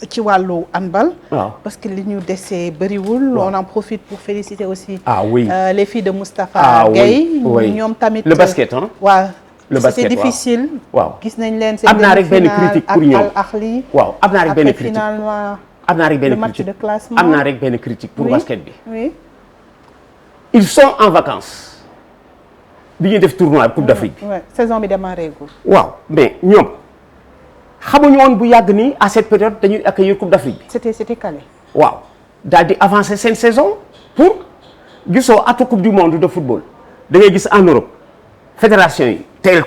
ci wàllu handball. waaw parce que li ñu dese bëriwul. on en profite pour féliciter aussi. Oui les filles de Moustapha Gueye. ñoom tamit le basket hein. waaw le basket c'était difficile. waaw gis nañ leen seen am naa rek benn critique pour ñoom Al-Ahli. waaw am naa rek benn critique finalement. am naa rek benn le match critique de classement am naa rek benn critique pour basket bi. oui. ils sont en vacances bi ñuy def tournoi Coupe d'Afrique bi. saison bi démarré gul. waaw mais ñoom xamuñu woon bu yàgg nii à cette période dañuy accueillir Coupe d'Afrique bi. c'était calé. waaw daal di avancer seen saison pour gisoo atu Coupe du monde de football da ngay gis en Europe fédération yi teel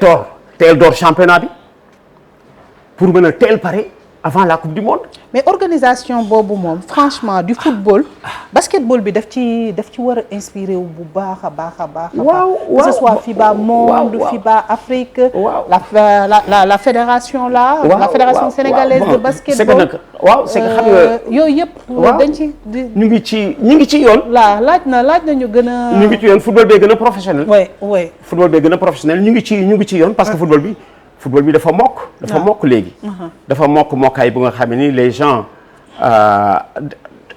door championnat bi pour mën a teel pare avant la Coupe du monde. mais organisation boobu moom franchement du football basketball bi daf ci war a inspiré wu bu baax a baax. waaw que ce soit FIBA monde FIBA Afrique. la fédération là. la fédération sénégalaise de basketball. c'est que nag c'est que xam nga. yooyu yëpp. dañ ci ñu ngi ci yoon. laaj na ñu gën a. ñu ngi ci yoon football bee gën a professionnel. oui. football bee gën a professionnel ñu ngi ci yoon parce que football bi dafa mokk léegi. dafa mokkaay bu nga xam ni les gens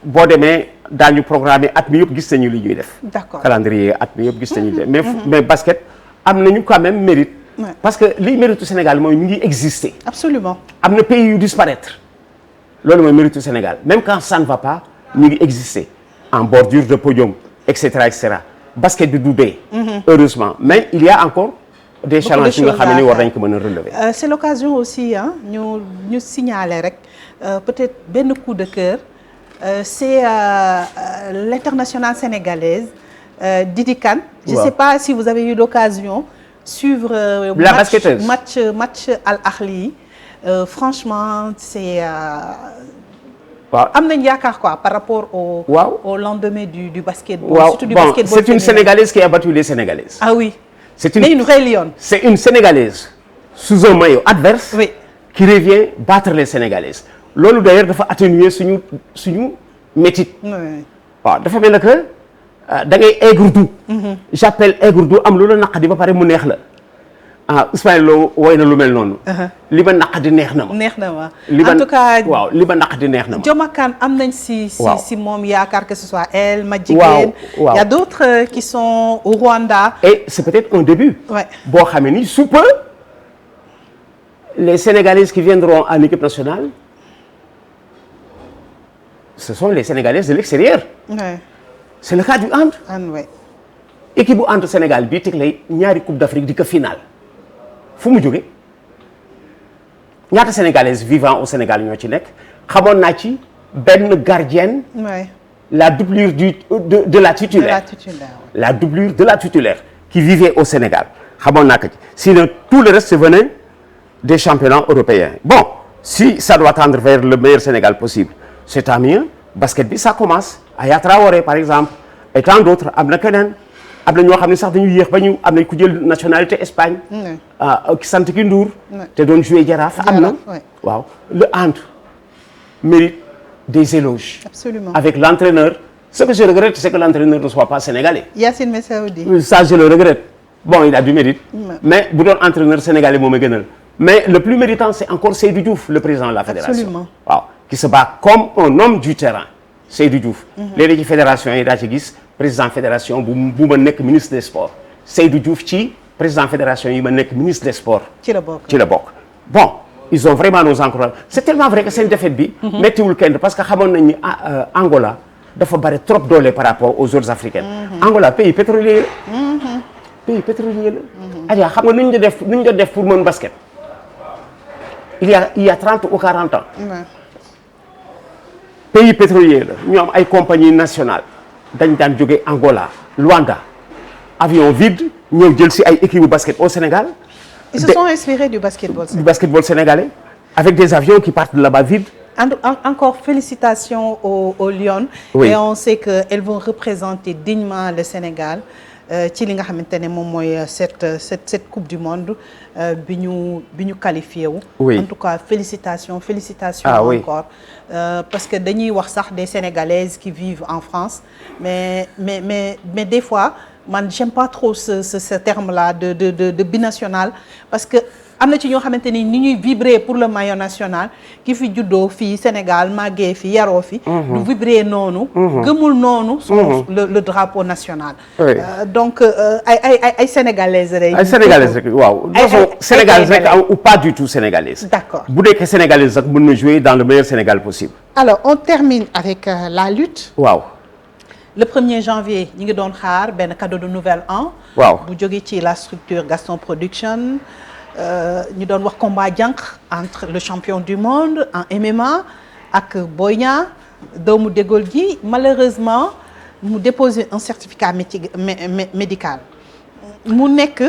boo demee daañu programmer at mi yëpp gis nañu li ñuy def. d'accord calendrier at mi yëpp gis nañu li def. mais basket am nañu quand même mérite. parce que liy mérite Sénégal mooy mi ngi exister. absolument am na pays yu disparaître loolu mooy mérite Sénégal même quand ça ne va pas mi ngi exister en bordure de podium et cetera basket bi du dee. heureusement mais il y a encore. des challenges yi nga xam ne war nañ ko mën a relever. c'est l'occasion aussi ñu signaler rek peut-être benn coup de cœur c'est l'internationale sénégalaise Didi Kane. Je sais pas si vous avez eu l'occasion suivre la basketteuse match Al-Ahli franchement c'est waaw am nañ yaakaar quoi par rapport au lendemain du basketball. surtout du basketball c'est une Sénégalaise qui a battu les Sénégalaises. Ah oui. C'est une vraie lionne. C'est une Sénégalaise sous un maillot adverse. Oui. Qui revient battre les Sénégalaises. loolu d'ailleurs dafa atténuer suñu métit. waaw dafa mel ne que da ngay aigre-doux. j'appelle aigre-doux am lu la naqadi ba pare mu neex la. Ismaël Lo woy na lu mel noonu. li ma naqadi neex na ma. en tout cas waaw li ma naqadi neex na ma. Joma Kane am nañ si moom yaakaar que ce soit elle ma jigéen. il y a d'autres qui sont au Rwanda. et c'est peut-être un début. boo xamee ni sous peu les Sénégalaises qui viendront en équipe nationale ce sont les Sénégalaises de l'extérieur. c'est le cas du hand. équipe bu hand Sénégal bii teg lay ñaari Coupe d'Afrique di ko finale. fu mu jóge ñaata sénégalaises vivant au Sénégal ñoo ci nekk xamoon naa ci benn gardienne. la doublure de la titulaire. La doublure de la titulaire qui vivait au Sénégal xamoon naa ko ci sinon tout le reste venait des championnats européens bon si ça doit tendre vers le meilleur Sénégal possible c'est tant mieux. Basket bi ça commence Aya Traoré par exemple et tant d'autres am na keneen am na ñoo xam ne sax dañu yéex ba ñu am na ku jël nationalité Espagne. ki sant ki Ndour. te doon joué Jaraaf am na. waaw le hand mérite des éloges. Absolument. Avec l'entraîneur. Ce que je regrette, c'est que l'entraîneur ne soit pas sénégalais. Yacine Messaoudi. Ça, je le regrette. Bon, il a du mérite. Mais bu doon entraîneur sénégalais moo ma gënal. Mais le plus méritant, c'est encore Seydou Diouf, le président de la fédération. Absolument. waaw qui se bat comme un homme du terrain. Seydou Diouf. léegi ci fédération yi daa ci gis président fédération bu ma nekk ministre des sports. Seydou Diouf ci président fédération yi ma nekk ministre des sports. ci la bokk ci la bokk. Bon. Ils ont vraiment nos encouragements. C'est tellement vrai que seen défaite bi. méttiwul kenn parce que xamoon nañ ni Angola dafa bari trop doole par rapport aux autres africains. Angola pays pétrolier la. pays pétrolier la. Adja xam nga nu ñu doon def pour mën basket. il y a 30 ou 40 ans. pays pétrolier la ñu am ay compagnie nationale dañ daan jóge Angola Luanda avion vide ñëw jël si ay équipe bu basket au Sénégal. Ils se sont inspirés du basketball sénégalais avec des avions qui partent de là-bas vides. Encore félicitations aux Lions. Oui. Et on sait qu'elles vont représenter dignement le Sénégal ci li nga xamante ne moom mooy cette coupe du monde bi ñu qualifié wu. Oui. En tout cas félicitations oui. encore parce que dañuy wax sax des Sénégalaises qui vivent en France mais des fois man j'aime pas trop ce terme-là de binational parce que am na ci ñoo xamante ni ñuy vibrer pour le maillot national ki fi juddoo fii Sénégal màggee fi yaroo fi. du vibrer noonu. gëmul noonu. le drapeau national. Oui. Donc ay sénégalaises rek. ay sénégalaises rek waaw. sénégalaises rek ou pas du tout sénégalaises. D'accord bu nekkee sénégalaises rek mën na jouer dans le meilleur Sénégal possible. Alors on termine avec la lutte. waaw. Le 1er janvier ñu ngi doon xaar benn cadeau de nouvel an. waaw bu jógee ci la structure Gaston Production. ñu doon wax combat jànq entre le champion du monde en MMA ak Boy Niang doomu Dégol gi malheureusement mu déposer un certificat médical mu nekk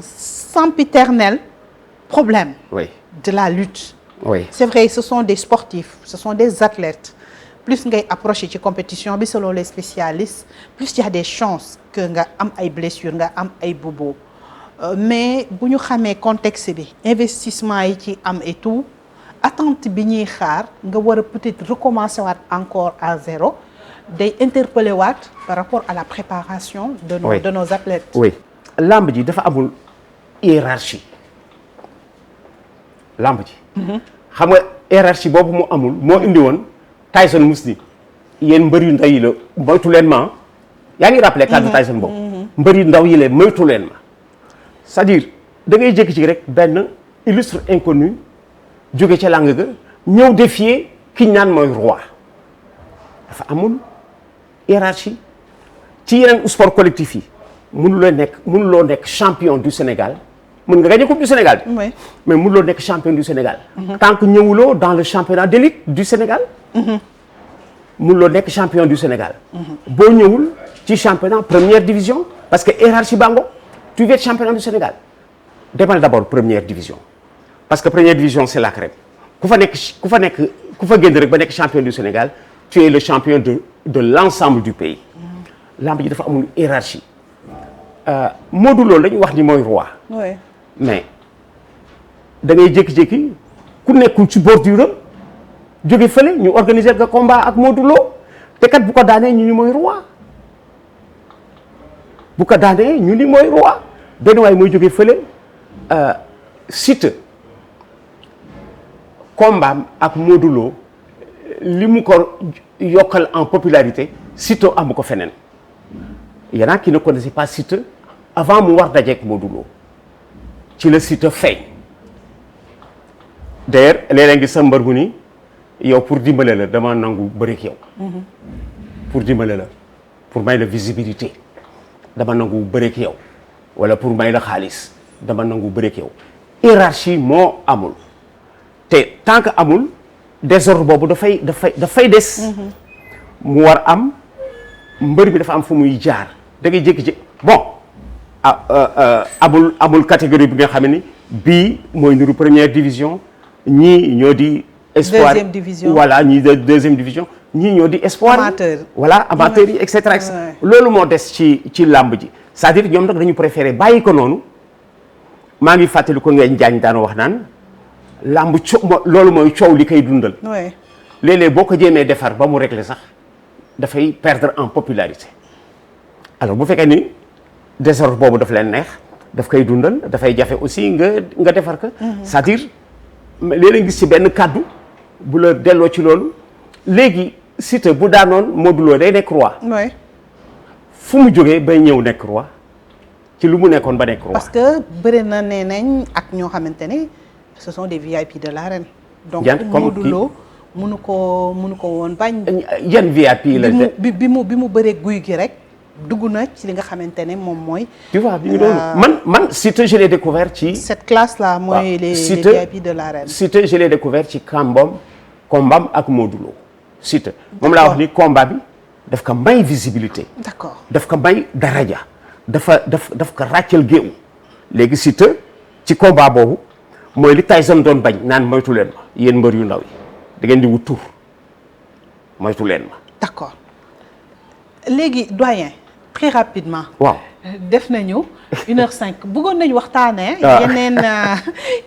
sempiternel problème. Oui. De la lutte. Oui. C'est vrai ce sont des sportifs ce sont des athlètes plus ngay approché ci compétition bi selon les spécialistes plus il y a des chances que nga am ay blessures nga am ay bobo. Mais bu ñu xamee contexte bi investissement yi ci am et tout attente bi ñuy xaar nga war a peut-être recommencer waat encore à zéro day interpeller waat par rapport à la préparation de nos athlètes. Oui lamb ji dafa amul hiérarchie lamb ji. xam nga hiérarchie boobu mu amul moo indi woon Tyson mus ni yéen mbër yu ndaw yi la moytu leen ma yaa ngi rappelé kàddu Tyson boobu. mbër yu ndaw yi la moytu leen ma. c'est-à-dire da ngay jékki-jékki rek benn illustre inconnu jóge ca làng ga ñëw défier ki ñu naan mooy roi dafa amul hiérarchie ci yeneen sport collectif yi mënuloo nekk champion du Sénégal mën nga gagner coupe du Sénégal bi. Oui. mais mënuloo nekk champion du Sénégal. tant que ñëwuloo dans le championnat d'élite du Sénégal. mënuloo nekk champion du Sénégal. boo ñëwul ci championnat première division parce que hiérarchie bango. Tu veux être champion du Sénégal demal d'abord première division parce que première division c'est la crème ku fa génn rek ba nekk champion du Sénégal tu es le champion de l'ensemble du pays. lamb ji dafa amul hiérarchie Modou Lo la ñu wax ni mooy roi. Oui. mais da ngay jékki-jékki ku nekkul ci bordure jóge fële ñu organiser nga combat ak Modou Lo te kat bu ko daanee ñu ni mooy roi. bu ko daanee ñu ni mooy roi benn waay mooy jógee fële Siteu combat ak Modou Lo li mu ko yokkal en popularité Siteu amu ko feneen y en a qui ne connaissaient pas Siteu avant mu war dajeek Modou Lo ci la Siteu feeñ d'ailleurs léeg-léeg ngi sa mbër bu ni yow pour dimbale la dama nangu bëreek yow pour dimbale la pour may la visibilité dama nangu bëreek yow wala pour may la xaalis dama nangu bëreek yow hiérarchie moo amul te tant que amul désordre boobu dafay des mu war am mbër bi dafa am fu muy jaar da ngay jékki-jékki bon amul catégorie bi nga xam ne bii mooy niru première division ñii ñoo di espoir deuxième division voilà ñii de deuxième division ñii ñoo di espoir amateur voilà amateurs yi et cetera loolu moo des ci làmb ji c'est-à-dire ñoom nag dañu préféré bàyyi ko noonu maa ngi fàttali ko ngeen jaañ daan wax naan làmb loolu mooy coow li koy dundal léeg-léeg boo ko jéemee defar ba mu régler sax dafay perdre en popularité alors bu fekkee ni désordre boobu daf leen neex daf koy dundal dafay jafe aussi nga defar ko c'est-à-dire léeg-léeg gis ci benn kàddu bu la delloo ci loolu léegi Siteu bu daanoon Modou Lo day nekk roi fu mu jógee bay ñëw nekk roi ci lu mu nekkoon ba nekk roi parce que bëri na nee nañ ak ñoo xamante ne ce sont des VIP de l'arène donc Modou Lo mënu ko woon bañ yan VIP la bi mu bëree guy gi rek dugg na ci li nga xamante ne moom mooy tu vois bi ngi doon man Siteu je l'ai découvert ci cette classe là mooy les VIP de l'arène Siteu je l'ai découvert ci combat ak Modou Lo Siteu moom laa wax ni combat bi daf ko may visibilité d'accord daf ko may daraja daf ko ràccal géew léegi Siteu ci combat boobu mooy li Tyson doon bañ naan moytu leen ma yéen mbër yu ndaw yi da ngeen di wut tur moytu leen ma d'accord léegi doyen très rapidement waaw def nañu 1h05 bëggoon nañu waxtaanee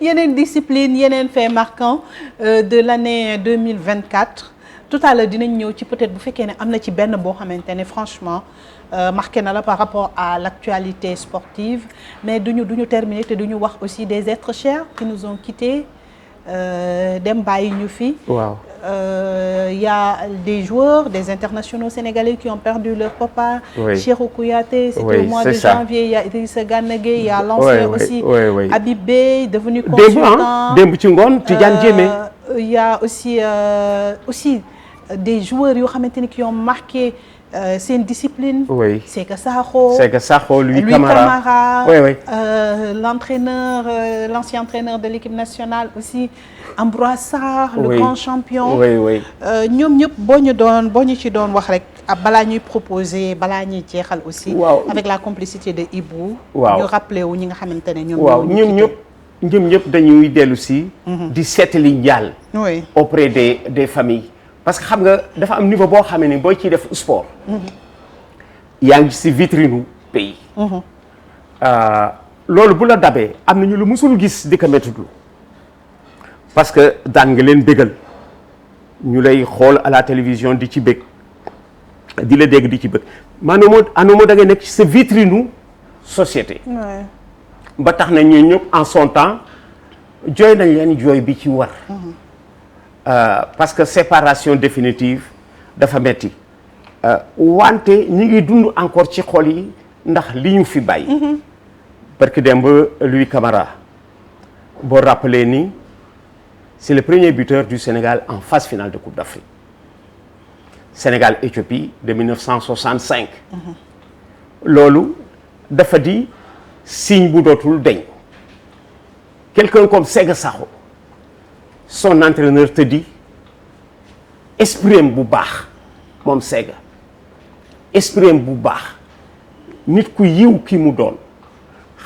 yeneen discipline yeneen faits marquants de l'année 2024 tout à l'heure dinañ ñëw ci peut-être bu fekkee ne am na ci benn boo xamante ne franchement marqué na la par rapport à l'actualité sportive mais duñu terminer te duñu wax aussi des êtres chers qui nous ont quittés dem bàyyi ñu fi. waaw y a des joueurs des internationaux sénégalais qui ont perdu leur papa. Oui. Cheikhou Kouyaté, c'était Oui, au mois c'est de ça. janvier. Il y a Idrissa Gana Gueye, il y a l'ancien aussi Habib Beye devenu démb consultant. démb ci ngoon Tidiane Diémé. Il y a aussi des joueurs yoo xamante ni qui ont marqué seen discipline. Oui. Seka Sakho, Louis Camara. Oui. L'entraîneur, l'ancien entraîneur de l'équipe nationale aussi, Ambroise Sarr, le grand champion. Oui. ñoom ñëpp boo ñu ci doon wax rek balaa ñuy proposer balaa ñuy jeexal aussi. Waaw. Avec la complicité de Ibou. Waaw. ñu rappelé wu ñi nga xamante ne ñoom. waaw ñun ñëpp dañuy dellu si. di seetali njaal. Oui. auprès des familles. parce que xam nga dafa am niveau boo xamee ni booy ciy def sport. yaa ngi ci vitrine pays. loolu bu la dabee am nañu lu musul gis di ko méttitlu parce que daan nga leen bégal ñu lay xool à la télévision di ci bég di la dégg di ci bég maanaam da ngay nekk ci sa vitrine société. Ouais. ba tax na ñun ñëpp en son temps jooy nañ leen jooy bi ci war. Parce que séparation définitive dafa metti wante ñi ngi dund encore ci xol yi ndax li ñu fi bàyyi. parce que démb Louis Camara boo rappelé ni c'est le premier buteur du Sénégal en phase finale de Coupe d'Afrique Sénégal-Éthiopie de 1965. loolu dafa di signe bu dootul deñ quelqu'un comme Sega Sakho son entraîneur te dit esprit bu baax moom Sega esprit bu baax nit ku yiw ki mu doon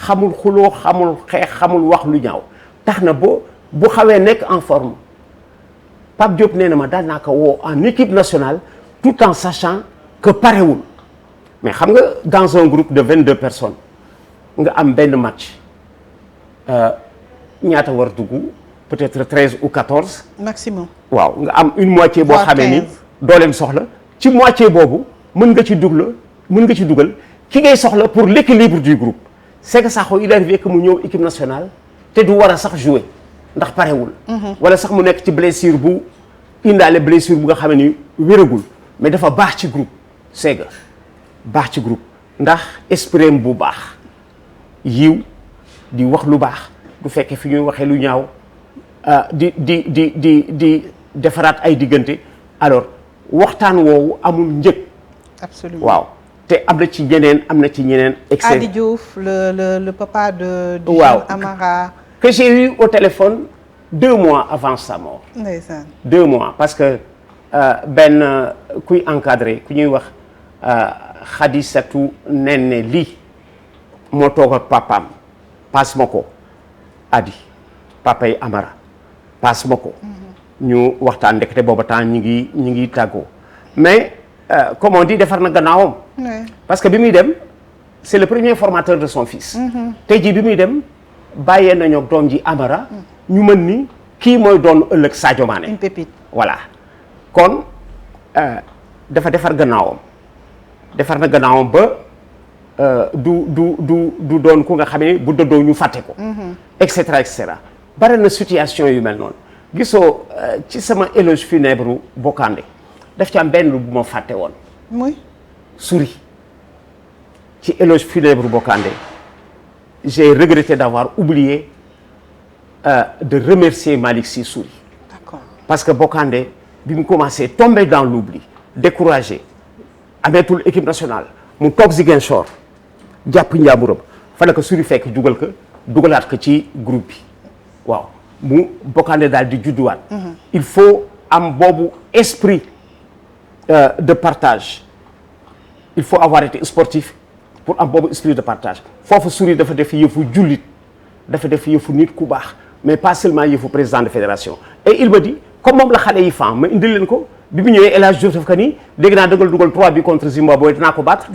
xamul xuloo xamul xeex xamul wax lu ñaaw tax na bu xawee nekk en forme Pape Diop nee na ma daan naa ko woo en équipe nationale tout en sachant que parewul mais xam nga dans un groupe de 22 personnes nga am benn match ñaata war dugg peut-être 13 ou 14. maximum. waaw nga am une moitié boo xamee ni doo leen soxla ci moitié boobu mën nga ci dugal ki ngay soxla pour l'équilibre du groupe c'est que Sakho il est arrivé que mu ñëw équipe nationale te du war a sax jouer ndax parewul. wala sax mu nekk ci blessure bu indaale blessure bu nga xam ni wéragul mais dafa baax ci groupe c'est que baax ci groupe ndax esprit bu baax yiw di wax lu baax du fekkee fi ñuy waxee lu ñaaw. di defaraat ay diggante alors waxtaan woowu amul njëg. Absolument. waaw te am na ci ñeneen. excès Adi Diouf le papa de. waaw Amara. que j'ai eu au téléphone 2 mois avant sa mort. ndeysaan. 2 mois parce que benn kuy encadré ku ñuy wax Khadisatou Nene lii moo toog ak papaam passe ma ko Adi papa yi Amara passe ma ko. ñu waxtaan ndekete booba temps ñi ngi tàggoo mais comme on dit defar na gannaawam. parce que bi muy dem c'est le premier formateur de son fils. tey jii bi muy dem bàyyee nañu ak doom ji Amara. ñu mën ni kii mooy doon ëllëg Sadio Mané. une pépite. voilà kon dafa defar gannaawam na gannaawam ba du doon ku nga xam ne bu dëddoo ñu fàtte ko. et cetera bare na situation yu mel noonu gisoo ci sama éloge funèbre Bokandé daf ci am benn bu ma fàtte woon. muy Souris ci éloge funèbre Bokandé j'ai regretté d'avoir oublié de remercier Malick Sy Souris. D'accord. Parce que Bokandé bi mu commencé tomber dans l'oubli découragé ameetul équipe nationale mu toog Ziguinchor jàpp njàmburam fa la ko Souris fekk dugalaat ko ci groupe bi waaw mu Bokandé daal di judduwaat. il faut am boobu esprit de partage il faut avoir été sportif pour am boobu esprit de partage foofu Souris dafa def yëfu jullit dafa def yëfu nit ku baax mais pas seulement yëfu président de fédération et il me dit comme moom la xale yi fan ma indil leen ko bi mu ñëwee El Hadj Diouf daf ko nii dégg naa dugal 3 buts contre Zimbabwe dinaa ko battre.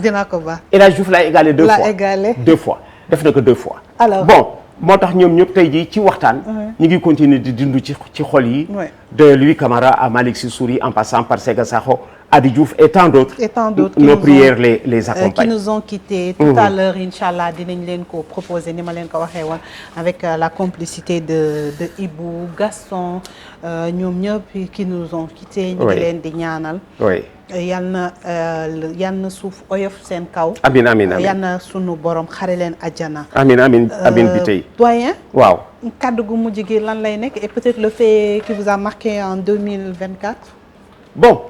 El Hadj Diouf l'a égalé deux fois def na ko 2 fois. alors bon moo tax ñoom ñëpp tey jii ci waxtaan. ñu ngi continuer di dindu ci xol yi. de Louis Camara à Malick Sy Souris en passant par Sega Sakho, Adi Diouf et tant d'autres. nos prières les accompagnent. qui nous ont quittés tout à l'heure inchallah dinañ leen ko proposer ni ma leen ko waxee woon avec la complicité de Ibou Gaston ñoom ñëpp qui nous ont quittés. ñu ngi leen di ñaanal. yal na suuf oyof seen kaw. amiin yal na sunu borom xare leen àjjana. amiin bi tey. doyen. waaw. kaddu gu mujj gi lan lay nekk et peut-être le fait qui vous a marqué en 2024. bon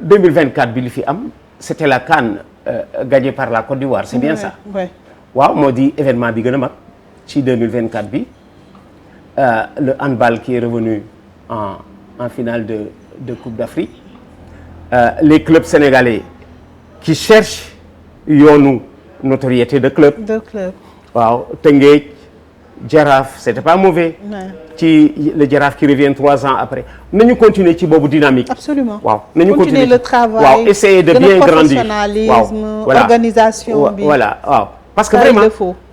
2024 bi li fi am c'était la CAN gagnée par la Côte d'Ivoire c'est bien ça. waaw moo di événement bi gën a mag ci 2024 bi le handball qui est revenu en finale de Coupe d'Afrique. Les clubs sénégalais qui cherchent yoonu notoriété de club. waaw Teungueth Jaraaf c'était pas mauvais. ci le Jaraaf qui revient 3 ans après nañu continuer ci boobu dynamique. absolument waaw nañu continuer le travail. waaw essayer de bien grandir professionnalisme organisation bi. voilà waaw parce que vraiment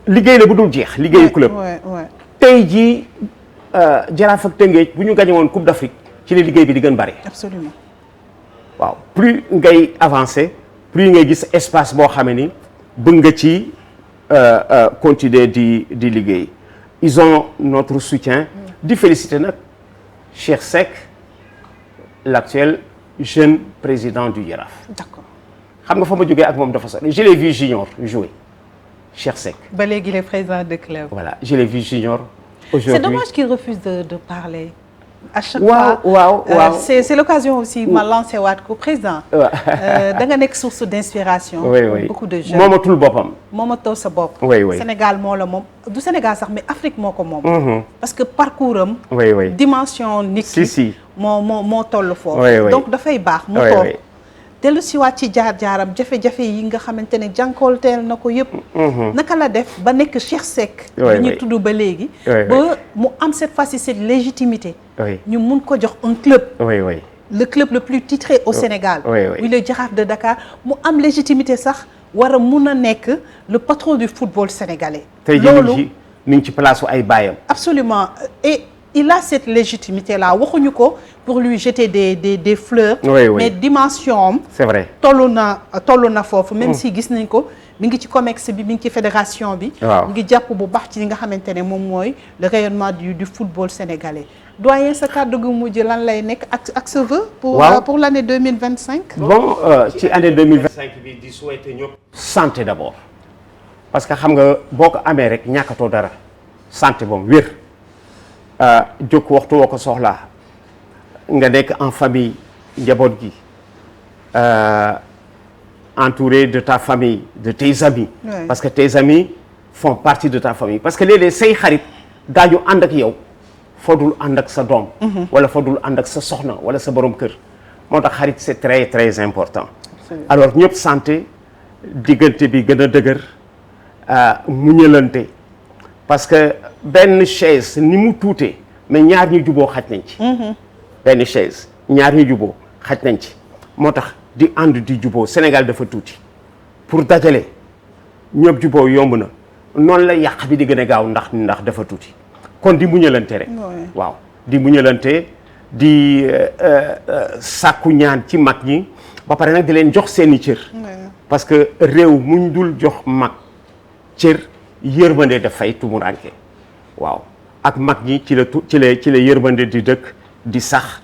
liggéey la bu dul jeex liggéeyu club. tey jii Jaraaf ak Teungueth bu ñu gagné woon Coupe d'Afrique ci la liggéey bi di gën bare. absolument. waaw plus ngay avancer plus ngay gis espace boo xam ni bëgg nga ci continuer di liggéey ils ont notre soutien di féliciter nag Cheikh Seck l'actuel jeune président du Jaraaf. d'accord. xam nga fa ma jógee ak moom dafa sori je l'ai vu junior jouer Cheikh Seck. ba léegi le président de club. voilà je l'ai vu junior. aujourd'hui c'est dommage qu'il refuse de parler. à chaque fois waaw c'est l'occasion aussi ma lancé waat ko président. da nga nekk source d'inspiration. oui beaucoup de jeunes moomatul boppam. moomatoo sa bopp. oui Sénégal moo la moom du Sénégal sax mais Afrique moo ko moom. parce que parcours am. dimension nit ki moo toll foofu. donc dafay baax mu toog. dellu siwaat ci jaar-jaaram jafe-jafe yi nga xamante ne jànkoolteel na ko yëpp. naka la def ba nekk Cheikh Seck. ñu tudd ba léegi. ba mu am cette fois-ci cette légitimité. ñu mun ko jox un club. le club le plus titré au Sénégal. muy le Jaraaf de Dakar mu am légitimité sax war a mun a nekk le patron du football sénégalais. loolu ni ngi ci place ay baayam. absolument et il a cette légitimité là waxuñu ko pour lui jeter des fleurs. mais dimension am. c'est vrai tollu na foofu. même si gis nañ ko mi ngi ci COMEX bi mi ngi ci fédération bi. mi ngi jàpp bu baax ci li nga xamante ne moom mooy le rayonnement du football sénégalais. doyen sa kàddu gu mujj lan lay nekk ak sa vœu. pour l'année 2025. bon ci année 2025 bi di souhaiter ñëpp. santé d'abord parce que xam nga boo ko amee rek ñàkkatoo dara santé moom wér. jóg waxtu woo ko soxlaa nga nekk en famille njaboot gi entouré de ta famille de tes amis. parce que tes amis font partie de ta famille parce que léeg-léeg say xarit daañu ànd ak yow fodul ànd ak sa doom. wala fodul ànd ak sa soxna wala sa borom kër moo tax xarit c'est très très important. alors ñëpp santé diggante bi gën a dëgër muñalante parce que benn chaise ni mu tuutee mais ñaar ñu juboo xaj nañ ci. benn chaise ñaar ñu juboo xaj nañ ci moo tax di ànd di juboo Sénégal dafa tuuti pour dajale ñëpp juboo yomb na noonu la yàq bi di gën a gaaw ndax dafa tuuti kon di muñalante rek. waaw di muñalante di sàkku ñaan ci mag ñi ba pare nag di leen jox seeni cër. parce que réew muñ dul jox mag cër yërmande dafay tumuranke waaw ak mag ñi ci la yërmande di dëkk di sax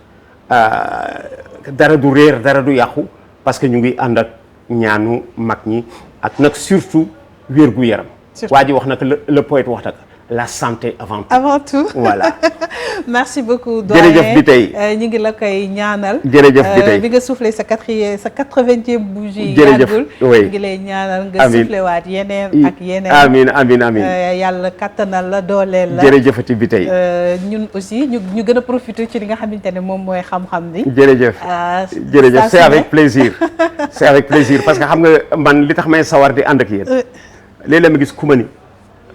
dara du réer dara du yàqu parce que ñu ngi ànd ak ñaanu mag ñi ak nag surtout wér-gu-yaram. waa ji wax nag le poète wax nag la santé avant tout. Avant tout. Voilà. Merci beaucoup doyen. jërëjëf bi tey ñu ngi la koy ñaanal. jërëjëf bi tey bi nga soufflé sa 80e bougie. jërëjëf yàggul oui ñu ngi lay ñaanal nga soufflé waat yeneen ak yeneen. amiin amiin amiin. yàlla kattanal la dooleel la. jërëjëfati bi tey. ñun aussi ñu gën a profité ci li nga xamante ne moom mooy xam-xam bi. jërëjëf. jërëjëf c'est avec plaisir. c'est avec plaisir parce que xam nga man li tax may sawar di ànd ak yéen. léeg-léeg ma gis ku ma ni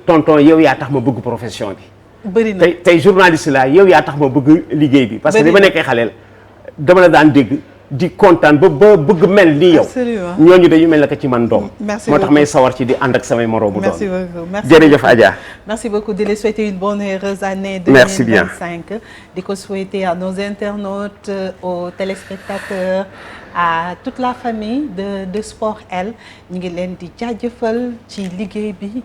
tonton yow yaa tax ma bëgg profession bi. bëri na tey journaliste laa yow yaa tax ma bëgg liggéey bi. parce que li ma nekkee xaleel dama la daan dégg di kontaan ba bëgg mel ni yow. absolument ñooñu dañu mel naka ci man doom. merci moo tax may sawar ci di ànd ak samay moroomu doom. merci beaucoup merci jërëjëf Adja. merci beaucoup di la souhaiter une bonne et heureuse année 2025. Merci bien. di ko souhaiter à nos internautes aux téléspectateurs à toute la famille de Sport L ñu ngi leen di jaajëfal ci liggéey bi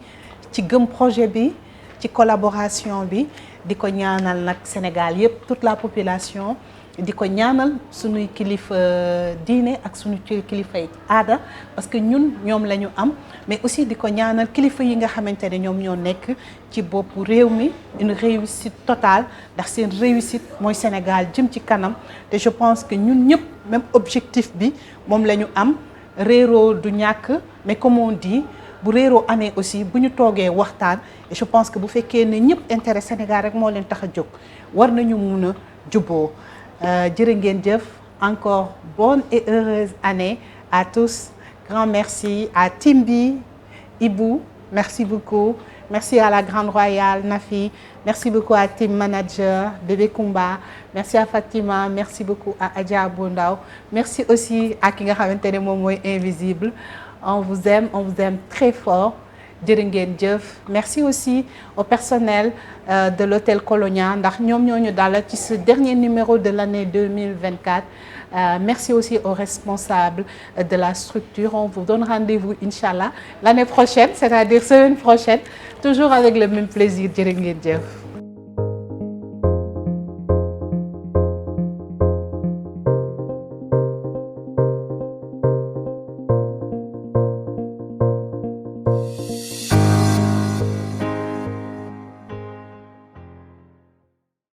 ci gëm projet bi ci collaboration bi di ko ñaanal nag Sénégal yëpp toute la population di ko ñaanal suñuy kilifa diine ak suñu kilifay aada parce que ñoom la ñu am mais aussi di ko ñaanal kilifa yi nga xamante ne ñoom ñoo nekk ci boppu réew mi une réussite totale ndax seen réussite mooy Sénégal jëm ci kanam te je pense que ñun ñëpp même objectif bi moom la ñu am réeroo du ñàkk mais comme on dit bu réeroo amee aussi bu ñu toogee waxtaan et je pense que bu fekkee ne ñëpp intérêt Sénégal rek moo leen tax a jóg war nañu mun a jubboo jërë ngeen jëf encore bonne et heureuse année à tous grand merci à Timbi Ibou merci beaucoup merci à la Grande Royale Nafi merci beaucoup à Team Manager Bébé Kumba merci à Fatima merci beaucoup à Adja Bondaw merci aussi à ki nga xamante ne moom mooy Invisible on vous aime très fort jërë ngeen jëf merci aussi au personnel de l'hôtel Colonia ndax ñoom ñoo ñu dalal ci ce dernier numéro de l'année 2024 merci aussi aux responsables de la structure on vous donne rendez-vous inchallah l'année prochaine c'est-à-dire semaine prochaine toujours avec le même plaisir jërë ngeen jëf